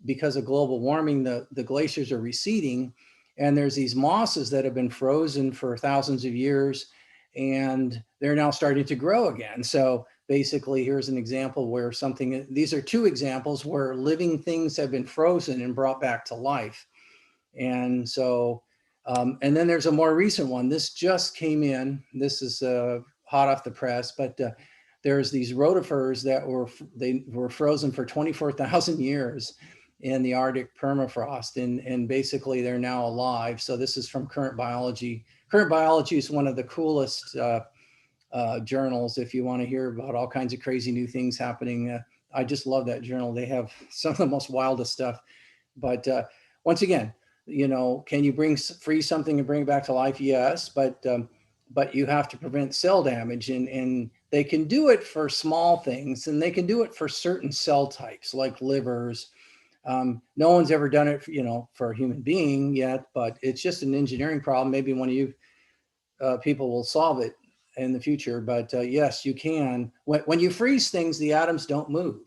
because of global warming, the glaciers are receding, and there's these mosses that have been frozen for thousands of years, and they're now starting to grow again. So basically, here's an example where these are two examples where living things have been frozen and brought back to life. And so, and then there's a more recent one. This just came in. This is hot off the press, but there's these rotifers that were frozen for 24,000 years in the Arctic permafrost, and basically they're now alive. So this is from Current Biology. Current Biology is one of the coolest journals if you want to hear about all kinds of crazy new things happening. I just love that journal. They have some of the most wildest stuff. But once again, you know, can you freeze something and bring it back to life? Yes, but you have to prevent cell damage, and they can do it for small things, and they can do it for certain cell types like livers. No one's ever done it, you know, for a human being yet, but it's just an engineering problem. Maybe one of you people will solve it in the future. But yes, you can. When you freeze things, the atoms don't move,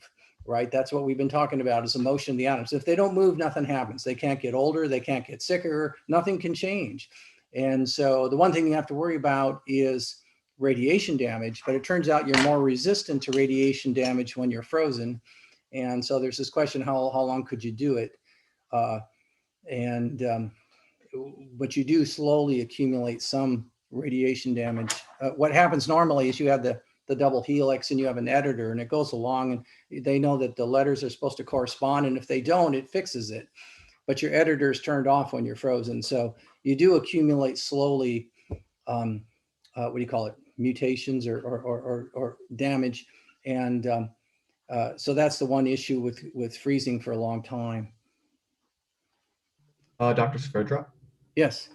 right? That's what we've been talking about, is the motion of the atoms. If they don't move, nothing happens. They can't get older, they can't get sicker, nothing can change. And so the one thing you have to worry about is radiation damage, but it turns out you're more resistant to radiation damage when you're frozen. And so there's this question, how long could you do it? But you do slowly accumulate some radiation damage. What happens normally is you have the double helix and you have an editor, and it goes along, and they know that the letters are supposed to correspond, and if they don't, it fixes it. But your editor is turned off when you're frozen. So you do accumulate slowly, what do you call it, mutations or damage. And so that's the one issue with freezing for a long time. Dr. Sverdrup? Yes.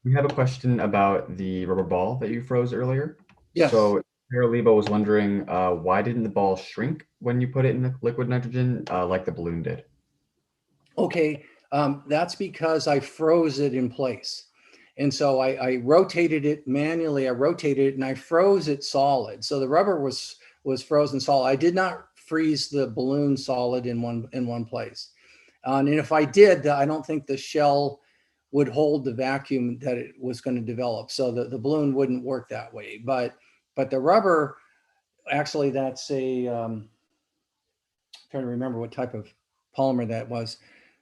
We have a question about the rubber ball that you froze earlier. Yes. So Sarah Lebo was wondering, why didn't the ball shrink when you put it in the liquid nitrogen like the balloon did? Okay, that's because I froze it in place. And so I rotated it manually. I rotated it and I froze it solid. So the rubber was frozen solid. I did not freeze the balloon solid in one place. And if I did, I don't think the shell would hold the vacuum that it was going to develop. So the balloon wouldn't work that way. But the rubber, actually, that's a, I'm trying to remember what type of polymer that was.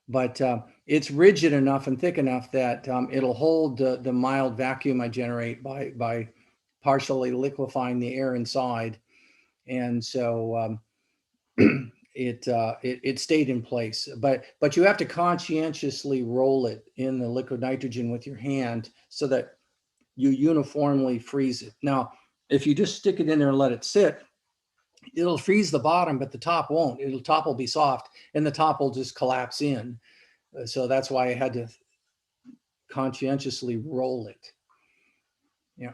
But it's rigid enough and thick enough that it'll hold the mild vacuum I generate by partially liquefying the air inside. And so it stayed in place. But you have to conscientiously roll it in the liquid nitrogen with your hand so that you uniformly freeze it. Now, if you just stick it in there and let it sit, it'll freeze the bottom, but the top won't. The top will be soft, and the top will just collapse in. So that's why I had to conscientiously roll it. Yeah.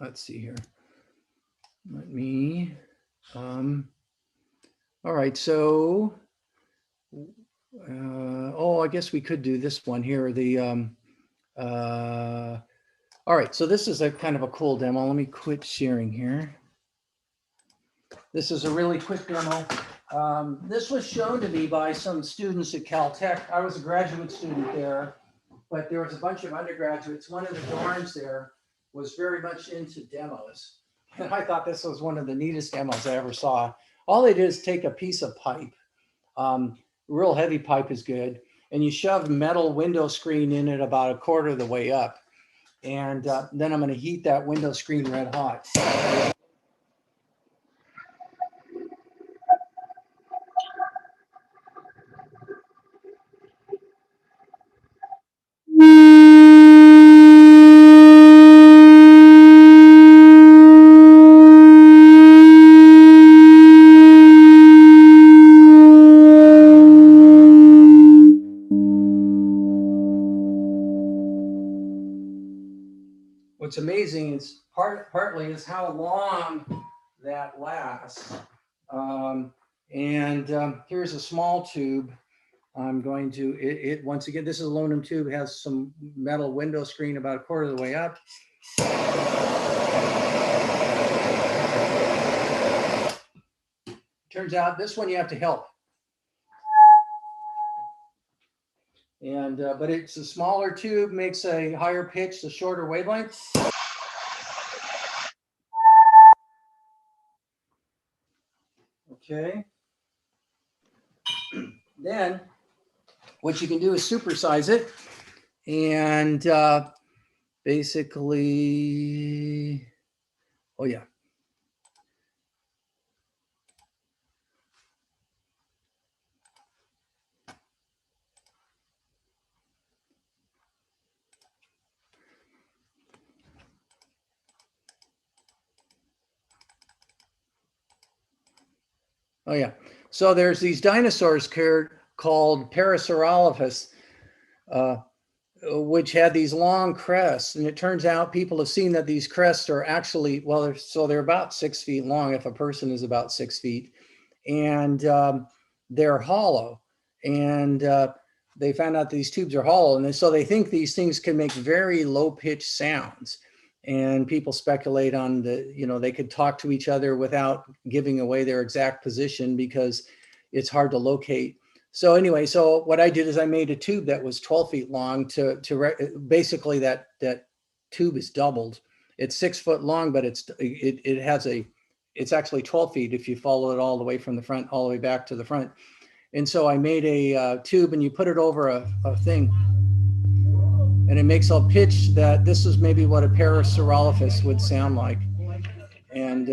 Let's see here. Let me, all right, so, I guess we could do this one here. All right, so this is a kind of a cool demo. Let me quit sharing here. This is a really quick demo. This was shown to me by some students at Caltech. I was a graduate student there, but there was a bunch of undergraduates. One of the dorms there was very much into demos. And I thought this was one of the neatest demos I ever saw. All they did is take a piece of pipe, real heavy pipe is good, and you shove metal window screen in it about a quarter of the way up. And then I'm going to heat that window screen red hot. What's amazing is partly is how long that lasts. Here's a small tube, I'm going to, once again, this is aluminum tube, has some metal window screen about a quarter of the way up. Turns out this one you have to help. And, but it's a smaller tube, makes a higher pitch, a shorter wavelength. Okay. Then what you can do is supersize it. And basically, oh yeah. Oh yeah. So there's these dinosaurs called Parasaurolophus, which had these long crests. And it turns out people have seen that these crests are actually, well, they're about 6 feet long if a person is about 6 feet. And they're hollow. And they found out these tubes are hollow. And so they think these things can make very low pitched sounds. And people speculate on they could talk to each other without giving away their exact position because it's hard to locate. So anyway, so what I did is I made a tube that was 12 feet long basically that tube is doubled. It's 6 foot long, but it's actually 12 feet if you follow it all the way from the front, all the way back to the front. And so I made a tube and you put it over a thing. And it makes a pitch that this is maybe what a Parasaurolophus would sound like. And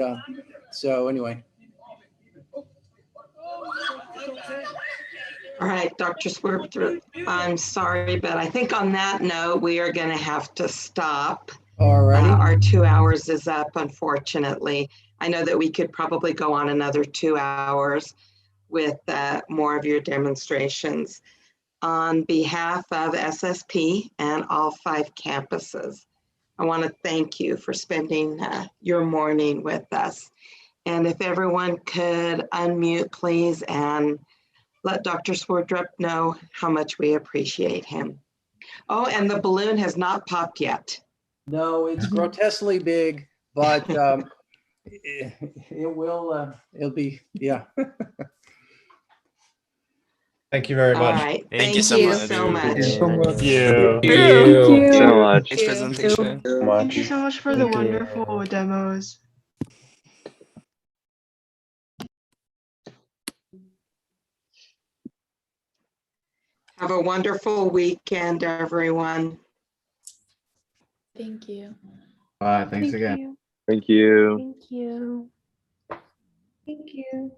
so anyway. All right, Dr. Sverdrup, I'm sorry, but I think on that note, we are going to have to stop. All righty. Our 2 hours is up, unfortunately. I know that we could probably go on another 2 hours with more of your demonstrations. On behalf of SSP and all 5 campuses, I want to thank you for spending your morning with us. And if everyone could unmute, please, and let Dr. Sverdrup know how much we appreciate him. Oh, and the balloon has not popped yet. No, it's grotesquely big, but it'll be, yeah. Thank you very All much. right. Thank you so much. Thank you so much. Thank you. Thank you so much. Nice presentation. Thank you so much for the wonderful demos. Have a wonderful weekend, everyone. Thank you. Thanks again. You. Thank you. Thank you. Thank you.